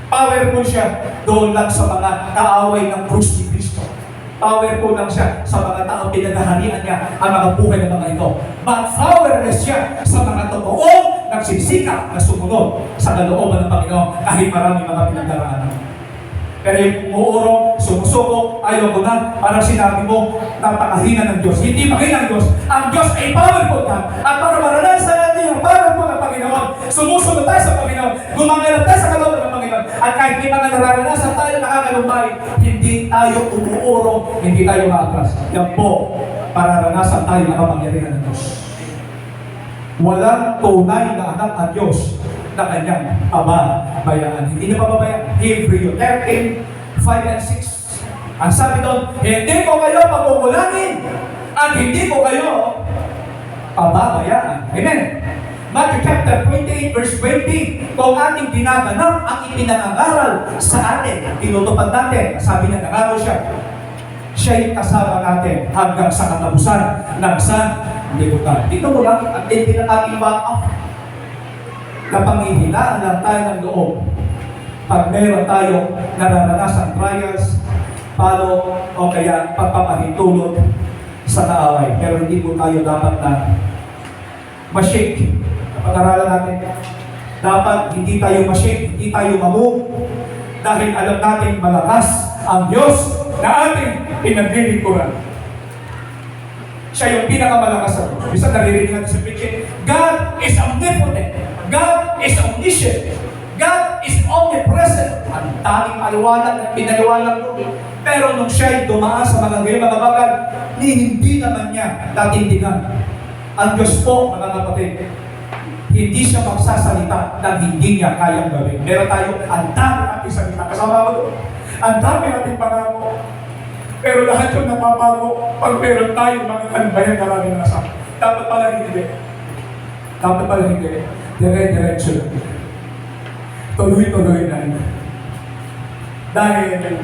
Powerful siya doon lang sa mga kaaway ng krus ni Kristo. Powerful lang siya sa mga taong pinaghaharian niya ang mga buhay ng mga ito. But powerless siya sa mga totoong nagsisikap na sumunod sa kalooban ng Panginoon kahit marami mga pinagdaraanan. Pero yung umuurong, sumusuko, ayaw ko na, parang sinabi mo, napakahina ng Diyos. Hindi mahina ng Diyos. Ang Diyos ay powerful ka. At para maranasan natin yung powerful ng Panginoon, sumusunod tayo sa Panginoon, gumagalap tayo sa kalooban ng Panginoon. At kahit may mga nararanasan tayo nakakalumbay, hindi tayo umuurong, hindi tayo maatras. Yan po, pararanasan tayo na kapangyarihan ng Diyos. Walang tunay na anak ang Diyos na kanyang pababayaan. Hindi niya pababayaan. Hebrew 13, 5 and 6. Ang sabi doon, hindi ko kayo pagmumulangin at hindi ko kayo pababayaan. Amen. Matthew chapter 28, verse 20. Kung ating dinaganap ang ipinangangaral sa atin, tinutupad natin, sabi niya, nangaral siya, siya'y kasama natin hanggang sa katapusan ng sanlibutan. Dito mo lang, at din ang ating back-up. Kapanghihinaan lang tayo ng loob. Pag meron tayong nararanasang trials, palo, o kaya pagpapahintulot sa kaaway. Pero hindi po tayo dapat na ma-shake. Pag-aralan natin, dapat hindi tayo ma-shake, hindi tayo ma-move. Dahil alam natin malakas ang Diyos na ating pinaglilingkuran. Siya yung pinakamalakas sa Diyos. Bisa naririnig natin sa preaching, God is omnipotent. God is omniscient. God is omnipresent. Ang daming aliwanag na pinaliwanag ko. Pero nung siya'y dumaan sa mga ganyan mga bagay, hindi naman niya tatindigan. Ang Diyos po, mga kapatid, hindi siya magsasalita na hindi niya kayang gawin. Meron tayo, ang dami natin salita. Kasama mo doon. Ang dami natin pangako. Pero lahat yung napapago pag meron tayo mga kanbayan na namin nasa. Dapat pala hindi. Dapat pala hindi. Dire-diretso. Tuloy-tuloy na. Dahil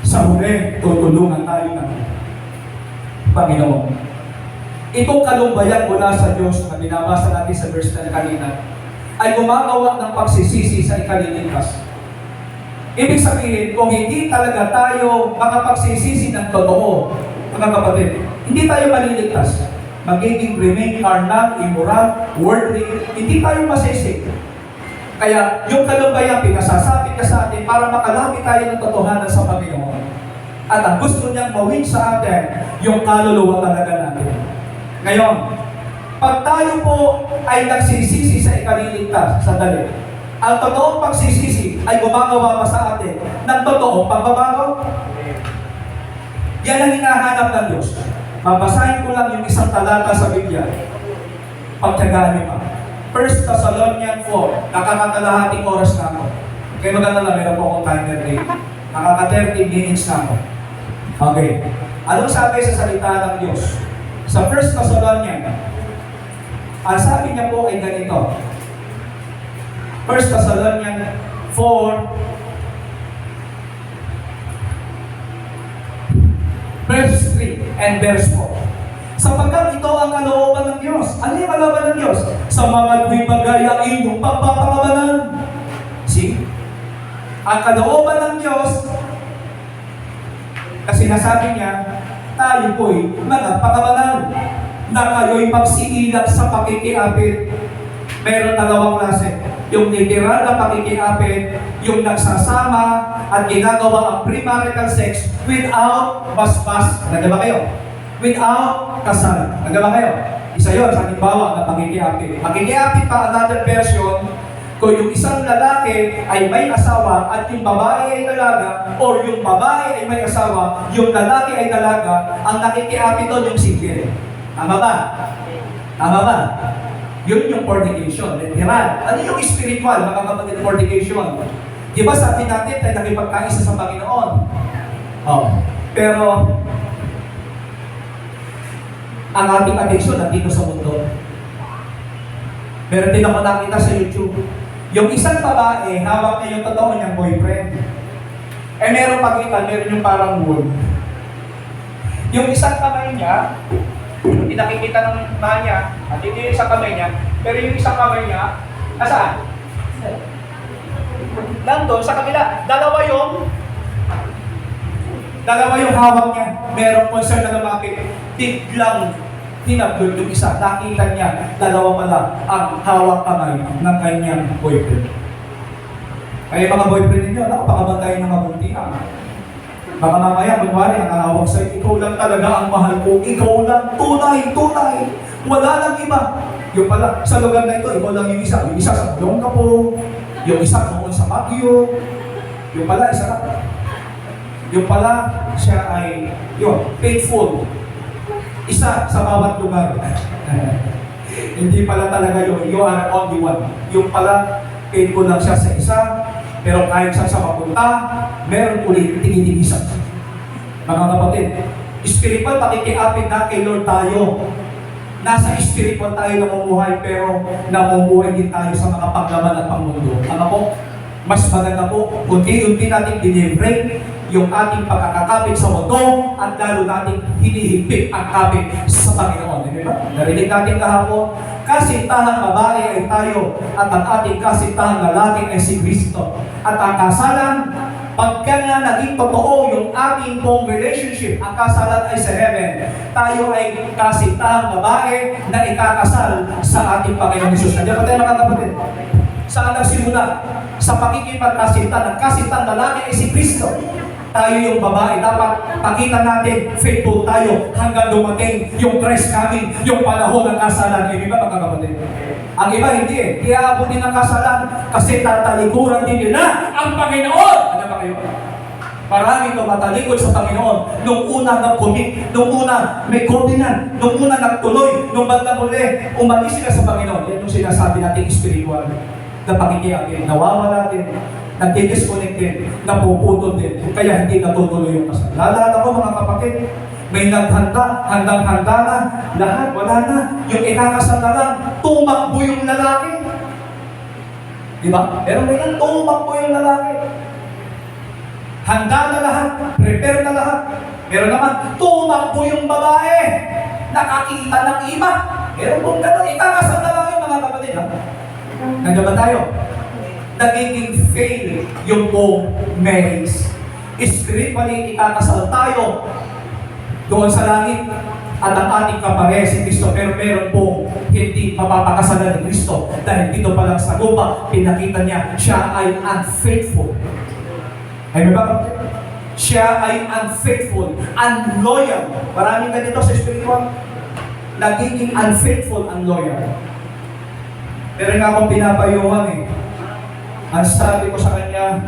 sa huli, tutulungan tayo ng Panginoon. Itong kalumbayan mula sa Diyos na binabasa natin sa verse na kanina ay gumagawa ng pagsisisi sa ikaliligtas. Ibig sabihin, kung hindi talaga tayo makapagsisisi ng totoo, mga kapatid, hindi tayo maliligtas. Magiging remain carnal, immoral, worldly, hindi tayo masisi. Kaya yung kalumbayan, pinasasapit ka sa atin para makalapit tayo ng totohanan sa Panginoon. At ang gusto niyang mawin sa atin, yung kaluluwa talaga natin. Ngayon, pag tayo po ay nagsisisi sa ikaliligtas, sandali, ang totoong pagsisisi ay gumagawa pa sa atin ng totoong pagbabago. Yan ang hinahanap ng Diyos. Mabasahin ko lang yung isang talata sa Biblia. Pagtyagaan niyo pa. 1 Thessalonians 4. Nakakakalahating oras na ako. Kaya maganda na meron po akong timer date. Nakaka-30 minutes na ako. Okay. Anong sabi sa salita ng Diyos? Sa 1 Thessalonians, ang sabi niya po ay ganito. 1 Thessalonians 4, verse 3 and verse 4. Sapagkat ito ang kalooban ng Diyos. Ano yung kalooban ng Diyos? Sa mga bagay ang inyong pagpapakabalan. See? Ang kalooban ng Diyos, kasi nasabi niya, tayo po'y mga pakabalan na kayo'y magsiilag sa pakikiapit. Meron dalawang klase. yung literal na pakikiapit, yung nagsasama at ginagawa ang premarital sex without basbas. Nagaba kayo? Without kasal. Nagaba kayo? Isa yun sa halimbawa ng pakikiapit. Pakikiapit pa, another version, kung yung isang lalaki ay may asawa at yung babae ay dalaga, or yung babae ay may asawa, yung lalaki ay dalaga, ang nakikiapit doon yung single. Tama ba? Tama ba? Yun yung fornication, literal. Ano yung spiritual, mga kapatid, fornication? Di ba sabi natin tayo nakipagkaisa sa Panginoon? Oh. Pero, ang ating addiction nandito sa mundo. Meron din ako nakita sa YouTube. Yung isang babae, hawak niya yung totoo niyang boyfriend. Eh meron pagitan, meron yung parang wood. Yung isang kamay niya, hindi nakikita ng mahal niya, at hindi yung isang kamay niya, pero yung isang kamay niya, nasaan? Nandun, sa kabila, dalawa yung hawak niya. Merong concern na lumapit, biglang tinablod yung isa. Nakita niya, dalawa pala ang hawak kamay ng kanyang boyfriend. Kaya mga boyfriend ninyo, napakabantayin ng mabuntihan. Baka mamaya, kunwari, nakahawak sa'yo, ikaw lang talaga ang mahal ko, ikaw lang, tunay, wala lang iba. Yung pala, sa lugar na ito, ikaw lang yung isa sa Olongapo, yung isa doon sa Baguio, yung pala, isa lang. Yung pala, siya ay, faithful. Isa sa bawat lugar. Hindi pala talaga you are only one. Yung pala, faithful lang siya sa isa, pero kahit saan sa mapunta, meron ulit tinitigisan. Mga kapatid, spiritual pakikiapit na kay Lord tayo. Nasa spiritual tayo namumuhay, pero namumuhay din tayo sa mga paglaman at pangmundo. Ano po? Mas maganda po, unti-unti natin dinibreak yung ating pagkakakapit sa mundo at lalo nating hinihigpit ang kapit sa Panginoon. Di ba? Narinig natin kahapon, kasintahang babae ay tayo at ang ating kasintahang lalaki ay si Kristo. At ang kasalan, pagka nga naging totoo yung ating pong relationship, ang kasalan ay sa heaven. Tayo ay kasintahang babae na ikakasal sa ating Panginoon Jesus. Nandiyan pa tayo mga kapatid. Saan nagsimula? Sa pakikipagkasinta ng kasintang lalaki ay si Kristo. Tayo yung babae, dapat pakita natin, faithful tayo hanggang dumating yung Christ coming, yung panahon ng kasalan. Hindi ba mga kapatid? Ang iba hindi eh. Iaabutin ng kasalan kasi tatalikuran din nila ang Panginoon. Ano ba kayo? Marami tumatalikod sa Panginoon. Nung una nag-commit, nung una may covenant, nung una nagtuloy, nung bandang huli, umalis sila sa Panginoon. Yan yung sinasabi natin spiritual. Na pakikiapit, nawawala din, nag-disconnect din, napuputol din, kaya hindi natutuloy yung kasal. Lalala ko mga kapatid, may naghanda, handang-handa na, lahat, wala na, yung ikakasal na lang, tumakbo yung lalaki. Di ba? Pero may nang tumakbo yung lalaki. Handa na lahat, prepare na lahat. Pero naman, tumakbo yung babae, nakakita ng iba. Pero kung gano'n, ikakasal na lang yung mga kapatid. Ha? Nandiyan ba tayo? Nagiging fail yung buong marriage. Spiritually, ikakasal tayo doon sa langit at ang ating kapareha si Kristo, pero meron pong hindi mapapakasalan ni Kristo dahil dito pa lang sa lupa, pinakita niya, siya ay unfaithful. Ay may ba? Siya ay unfaithful, unloyal. Maraming ganito sa spiritual. Nagiging unfaithful, unloyal. Meron nga akong pinapayuhan eh. Ang sabi ko sa kanya,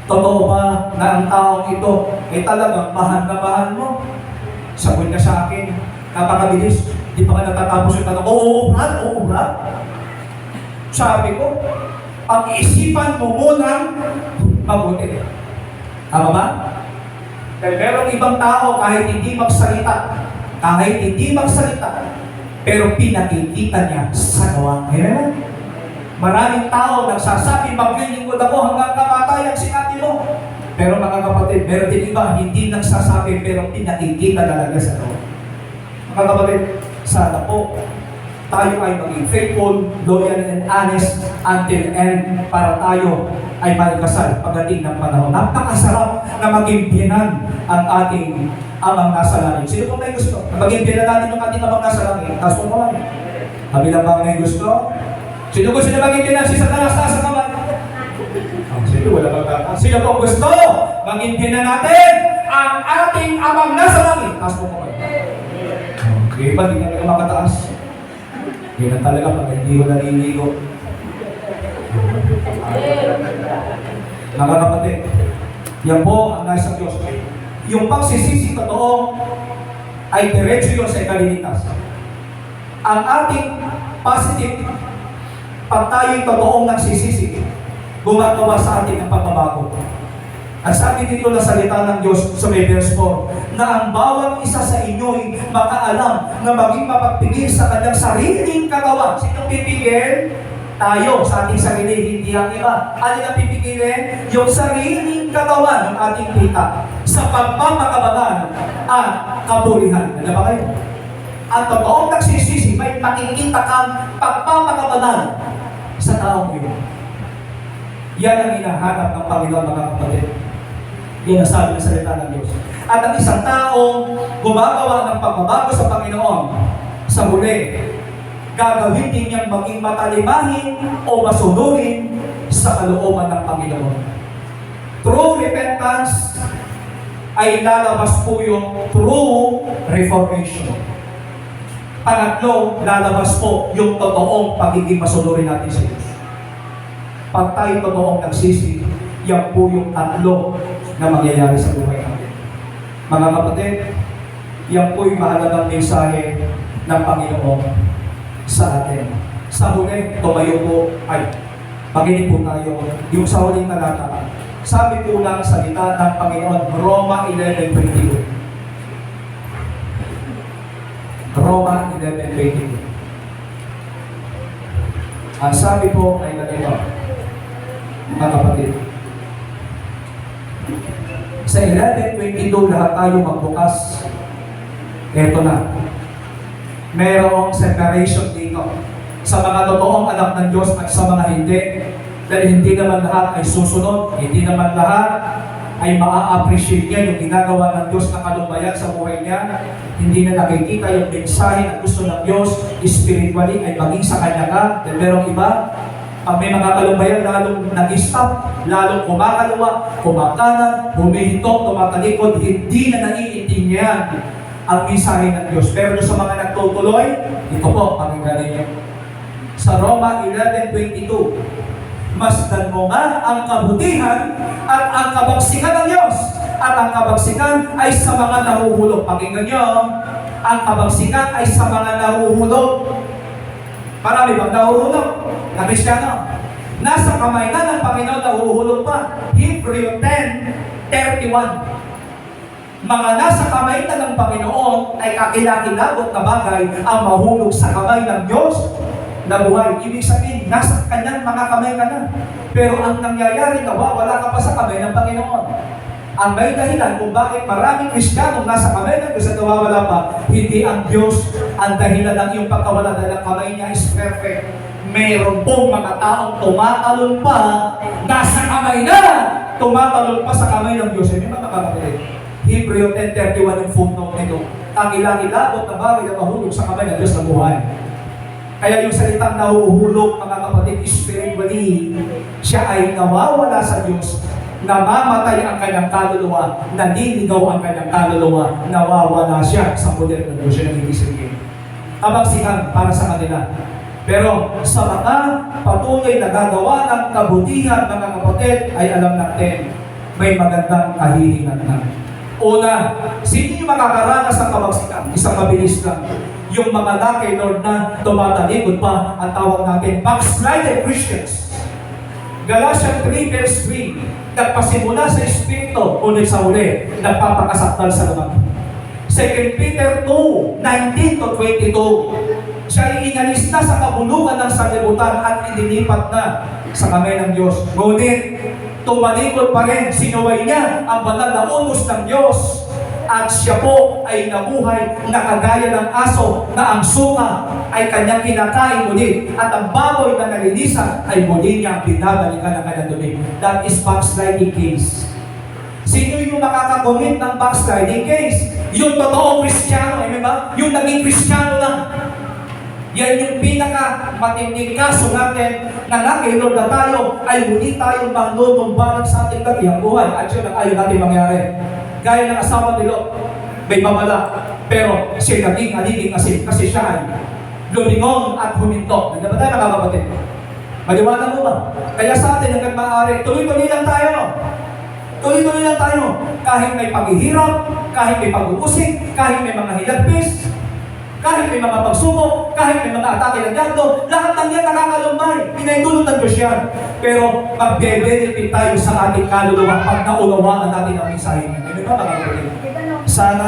totoo ba na ang taong ito ay talagang mahal na mahal mo? Sagot niya sa akin, napakabilis. Di pa ka natatapos yung tanong, oo, Brad. Sabi ko, pag-iisipan mo munang mabuti. Tama ba? Dahil merong ibang tao kahit hindi magsalita, pero pinakikita niya sa gawa. Amen? Maraming tao nagsasabi, maglilingkod ako hanggang kamatayan sinabi mo. Pero mga kapatid, meron din iba, hindi nagsasabi, pero pinakikita talaga sa gawa. Mga kapatid, sana po, tayo ay maging faithful, loyal, and honest until end para tayo ay magkasal pagdating ng panahon. Napakasarap na maging biyanan ang ating amang nasa langit. Sino pong may gusto? Na maging biyanan natin yung ating amang nasa langit. Taas po naman. Kabilang bang may gusto? Sino gusto na maging biyanan si Satanas nasa Sino po gusto? Mag-intindihan natin ang ating Amang nasa langit. Taas mo po kayo. Okay, ba? Di talaga makataas. Yan na talaga pag hindi ko naliligo. Mga kapatid, yan po ang nasa Diyos. Yung pagsisisi totoo ay diretso yun sa ikalilitas. Ang ating positive, pag tayo'y totoong nagsisisi, gumagawa sa atin ng pagbabago. At sabi dito na salita ng Diyos sa may verse 4, na ang bawat isa sa inyo'y makaalam na maging mapagpigil sa kanyang sariling katawan. Sino pipigil? Tayo sa ating sarili, hindi ang iba. Ano na pipigilin? Yung sariling katawan ng ating kita sa pagpapakabangan at kaburihan. Ano ba kayo? Ang totoong nagsisisi, may makikita kang pagpapakabangan sa taong iyo. Yan ang hinahanap ng Panginoon, mga kapatid. Yan ang sabi ng salita ng Diyos. At ang isang taong gumagawa ng pagbabago sa Panginoon, sa huli, gagawin din niyang maging matalimahin o masunurin sa kalooban ng Panginoon. True repentance ay lalabas po yung true reformation. Pangatlo, lalabas po yung totoong pagiging masunurin natin sa Diyos. Pag tayo totoong nagsisi, yan po yung tatlo na mangyayari sa buhay natin. Mga kapatid, yan po yung mahalagang mensahe ng Panginoon sa atin. Sa huli, tumayo po, ay, makinig po tayo, yung sa huling talata. Sabi po ng salita ng Panginoon, Roma 11:22. Roma 11:22. Ang sabi po ay ganito, mga kapatid. Sa 11:22, lahat tayo magbukas. Ito na. Merong separation dito sa mga totoong anak ng Diyos at sa mga hindi. Dahil hindi naman lahat ay susunod, hindi naman lahat ay maa-appreciate niya yung ginagawa ng Diyos na kalubayan sa buhay niya. Hindi na nakikita yung mensahe na gusto ng Diyos spiritually ay maging sa kanya ka. Dahil merong iba, pag may mga kalubayan, lalong nag-stop, lalong kumakalawa, kumakanan, humihinto, tumatalikod, hindi na naiintindihan ang mensahe ng Diyos. Pero sa mga nagtutuloy, ito po, pakinggan ninyo. Sa Roma 11:22, masdan mo nga ang kabutihan at ang kabagsikan ng Diyos. At ang kabagsikan ay sa mga nahuhulog. Pakinggan nyo, ang kabagsikan ay sa mga nahuhulog. Marami bang nahuhulog na Kristiyano? Nasa kamay na ng Panginoon, nahuhulog pa. Hebrew 10:31. Mga nasa kamay na ng Panginoon ay kakilakilabot na bagay ang mahulog sa kamay ng Diyos na buhay. Ibig sabihin, nasa kanyang mga kamay ka na. Pero ang nangyayari, wala ka pa sa kamay ng Panginoon. Ang may dahilan kung bakit maraming Kristiyanong nasa kamay ng Diyos at nawawala pa, hindi ang Diyos ang dahilan ng iyong pagkawala dahil ang kamay niya is perfect. Mayroon pong mga taong tumatalon pa, nasa kamay na, tumatalon pa sa kamay ng Diyos. Hindi ba nakakapilid? Hebrew 10:31 yung footnote nito. Ang ilakilabot na bagay na mahulog sa kamay ng Diyos na buhay. Kaya yung salitang nahuhulog, mga kapatid, spiritually, siya ay nawawala sa Diyos, namamatay ang kanyang kaluluwa, naniligaw ang kanyang kaluluwa, nawawala siya sa poder ng Diyos. Siya nag-iisipin. Kabagsikan para sa kanila. Pero sa mga patuloy na gagawa ng kabutihan, mga kapatid, ay alam natin, may magandang kahihingan na. Una, sino yung makakaranas ng kabagsikan? Isang mabilis lang. Yung mga lakay, Lord, na tumatalikod pa ang tawag natin, backslided Christians. Galatians 3:3, nagpasimula sa Espiritu, ulit sa uli, nagpapakasaktal sa laman. 2 Peter 2:19-22, siya ay inalis na sa kabulukan ng sanlibutan at inilipat na sa kamay ng Diyos. Ngunit, tumalikod pa rin, sinuway niya ang banal na unos ng Diyos. At siya po ay nabuhay na kagaya ng aso na ang suka ay kanyang kinakain muli at ang baboy na nalinisan ay muli niyang binabalikan ng kanyang dumi. That is backsliding case. Sino yung makakakomit ng backsliding case? Yung totoong Kristiyano, ba? Yung naging Kristiyano lang. Yan yung pinaka-matinding kaso natin na nakilog na tayo ay muli tayong manunumbalang sa ating katiyang buhay. At yun ang ayaw natin mangyari. Gaya ng asawa ni Lot, may mamala, pero siya naging aliging kasi siya ay lumingon at huminto. Nagdaba tayo mga kapatid? Maliwanag mo ba? Kaya sa atin hanggang maaari, tuloy-tuloy lang tayo. Tuloy-tuloy lang tayo. Kahit may paghihirap, kahit may pag-uusik, kahit may mga hilagpis, kahit may mga pagsubok, kahit may mga atake ng diablo, lahat ng yan nakakalumbay. Pinaitulong ng Diyos yan. Pero magbe-benefit tayo sa ating kaluluwa pag naunawaan natin ang mensahe niya. Ano ba mga kapatid? Sana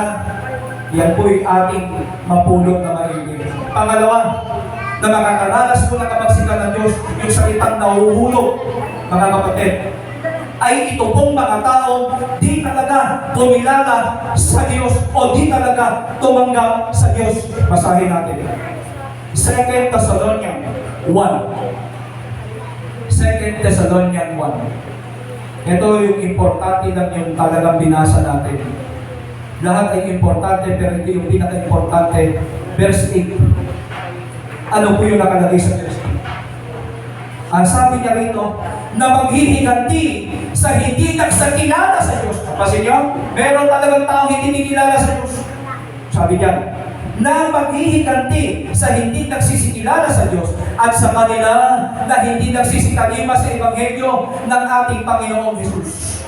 yan po'y ating mapulot na maiging. Pangalawa, na makakaranas mo ng kabagsikan ng Diyos, yung salitang nahuhulog, mga kapatid, ay ito pong mga taong di talaga kumilala sa Diyos o di talaga tumanggap sa Diyos. Basahin natin. 2 Thessalonians 1. 2 Thessalonians 1. Ito yung importante lang yung talagang binasa natin. Lahat ay importante pero hindi yung pinaka-importante. Verse 8. Ano po yung nakalagay sa verse 8? Ang sabi niya rito, na maghihiganti sa hindi nagsakilala sa Diyos. Kasi nyo, meron talagang taong hindi nakilala sa Diyos. Sabi niya, na maghihiganti sa hindi nagsisikilala sa Diyos at sa kanila na hindi nagsisikalima sa Ebanghelyo ng ating Panginoong Hesus.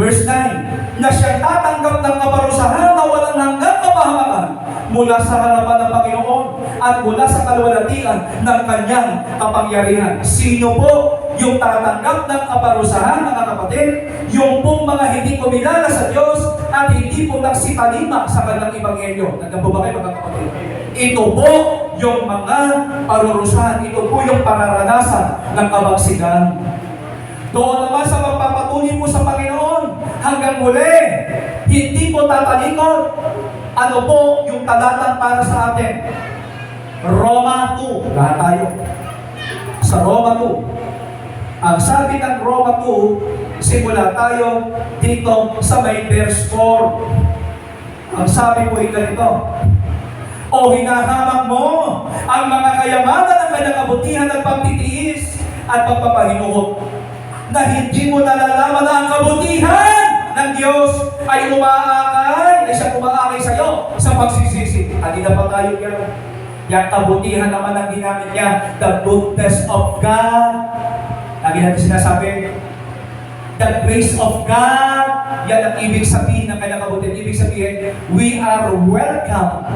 Verse 9, na siyang tatanggap ng kaparusahan na walang hanggang kapahamakan mula sa harapan ng Panginoon at mula sa kalwalatian ng kanyang kapangyarihan. Sino po yung tatanggap ng kaparusahan, mga kapatid? Yung pong mga hindi kumilala sa Diyos at hindi po nagsitalima sa kanyang Ebanghelyo. Nandang po ba kayo, mga kapatid? Ito po yung mga parurusahan. Ito po yung pararanasan ng kabagsikan. Doon naman sa magpapatuloy mo sa Panginoon hanggang muli, hindi po tatalikod. Ano po yung talatang para sa atin? Roma 2. Lahat tayo. Sa Roma 2. Ang sabi ng Roma 2, simula tayo dito sa may verse 4. Ang sabi po ay ganito, o hinahamang mo ang mga kayamanan ng kanyang kabutihan at pagtitiis at pagpapahinuhot, na hindi mo nalalaman na ang kabutihan ng Diyos ay umaakay, ay siya umaakay sa iyo sa pagsisisi. Hindi na pa tayo yan. Yung kabutihan naman ang ginamit niya, the goodness of God. Lagi natin sinasabi, the grace of God. Yan ang ibig sabihin ng kanyang kabutihan. Ibig sabihin, we are welcome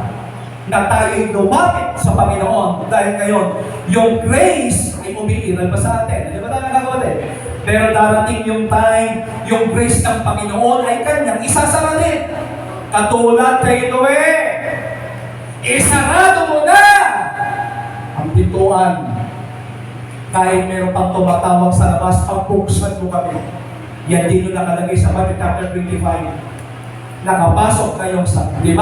na tayo'y lumapit sa Panginoon. Dahil ngayon, yung grace ay umiiral pa sa atin. Hindi ba tayo nakakabutihan? Pero darating yung time, yung grace ng Panginoon ay kanyang isasara din. Katulad kay Noe, isarado mo na ang pintuan. Kahit meron pang tumatawag sa labas, pagbuksan mo kami. Yan dito nakalagay sa Matthew chapter 25. Nakapasok kayong sa 5,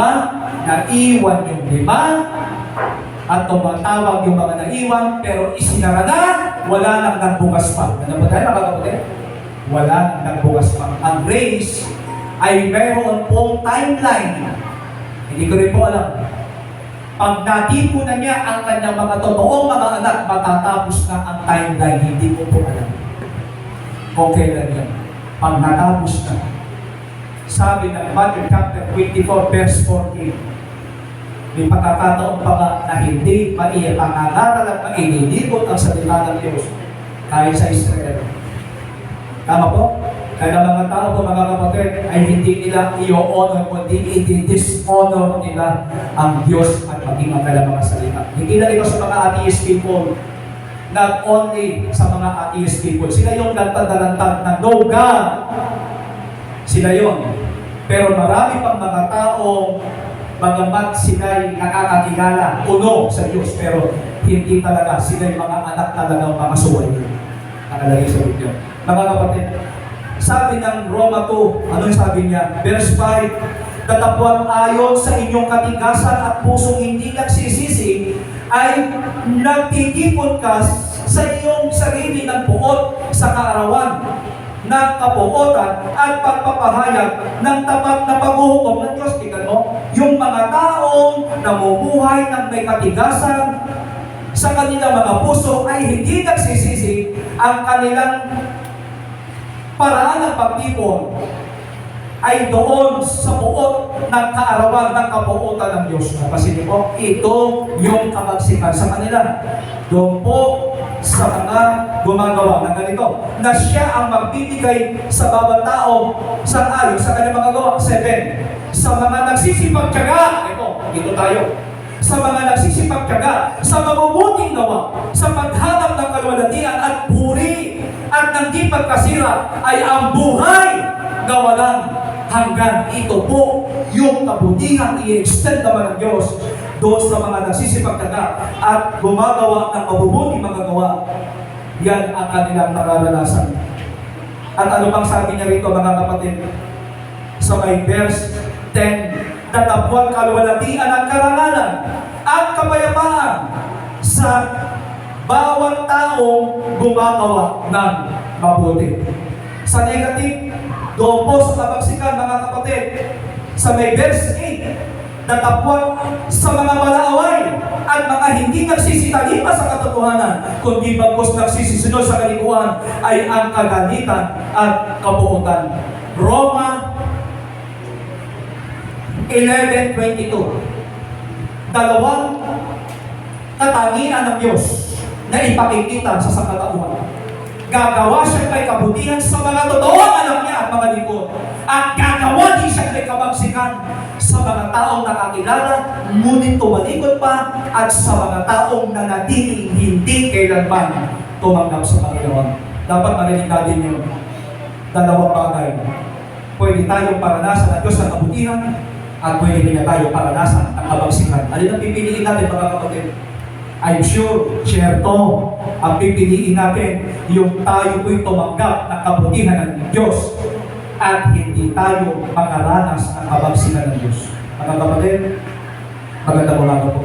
naiwan yung 5, at tumatawag yung mga naiwan, pero isinara na, wala nang nagbukas pa. Ano ba tayo, makakapatid? Wala nang nagbukas pa. Ang grace ay meron pong timeline. Hindi ko rin po alam. Pag natipunan niya ang kanyang mga totoong mga anak, matatapos na ang timeline. Hindi ko po alam. Okay lang yan. Pag natapos na, sabi ng Matthew chapter 24, verse 14, may pagkakataon pa ba na hindi maipangaral at mainilibot ang salita ng Diyos kahit sa Israel. Tama po? Kaya mga tao po, mga kapatid, ay hindi nila i-honor kundi i-dishonor nila ang Diyos at maging ang kailang mga salita. Hindi na ito sa mga atheist people, not only sa mga atheist people. Sila yung lantad na no God. Sila yon. Pero marami pang mga taong bagamat sila'y nakakakilala, puno sa Diyos, pero hindi talaga sila yung mga anak talagang mga suway. Nakalagay sa Biblia. Mga kapatid, sabi ng Roma 2, ano yung sabi niya? Verse 5, datapwat ayon sa inyong katigasan at pusong hindi nagsisisi, ay nagtitipon ka sa iyong sarili ng puot sa kaarawan, ng kapuotan at pagpapahayag ng tapat na paghuhukom ng Diyos. Tingnan mo, yung mga taong namumuhay ng may katigasan sa kanilang mga puso ay hindi nagsisisi ang kanilang paraan ng pagtipon ay doon sa buot ng kaarawan ng kabuutan ng Diyos. Kasi po, ito yung kabagsikan sa kanila. Doon po sa mga gumagawa ng ganito, na siya ang magbibigay sa bawat tao sa ayon sa kanilang mga gawa. 7. Sa mga nagsisipagtiyaga, dito tayo. Sa mga nagsisipagtiyaga, sa mabubuting gawa, sa paghanap ng kaluwalhatian at puri at ng di pagkasira ay ang buhay na walang hanggan. Ito po yung kabutihang i-extend naman ng Diyos doon sa mga nagsisipagtiyaga at gumagawa ng mabubuting mga gawa. Yan ang kanilang nararanasan. At ano pang sabi niya rito, mga kapatid? Sa may verse 10, tatapwan kaluwalhatian ang karangalan at kapayapaan sa bawat taong gumagawa ng mabuti. Sa negative, doon po sa kabagsikan, mga kapatid, sa may verse 8, natapwan sa mga malaaway at mga hindi nagsisitalima sa katotohanan, kundi bagkus nagsisisunod sa kalikuan ay ang kagalitan at kabuutan. Roma 11:22. Dalawang katangian ng Diyos na ipakikita sa sangkatauhan. Gagawa siya kay kabutihan sa mga totoong anak niya at mga lingkod. At gagawa din siya kay kabagsikan sa mga taong nakakilala, ngunit tumalikod pa, at sa mga taong nanatiling hindi kailanman tumanggap sa Panginoon. Dapat marinig natin yung dalawang bagay. Pwede tayong paranasan ng Diyos ng kabutihan at pwede niya tayo paranasan ang kabagsikan. Alin ang pipiliin natin, mga kapatid? I'm sure, syerto, ang pipiliin natin yung tayo po'y tumanggap ng kabutihan ng Diyos at hindi tayo makaranas ng kabagsikan ng Diyos. Mga kapatid, magandang umaga po.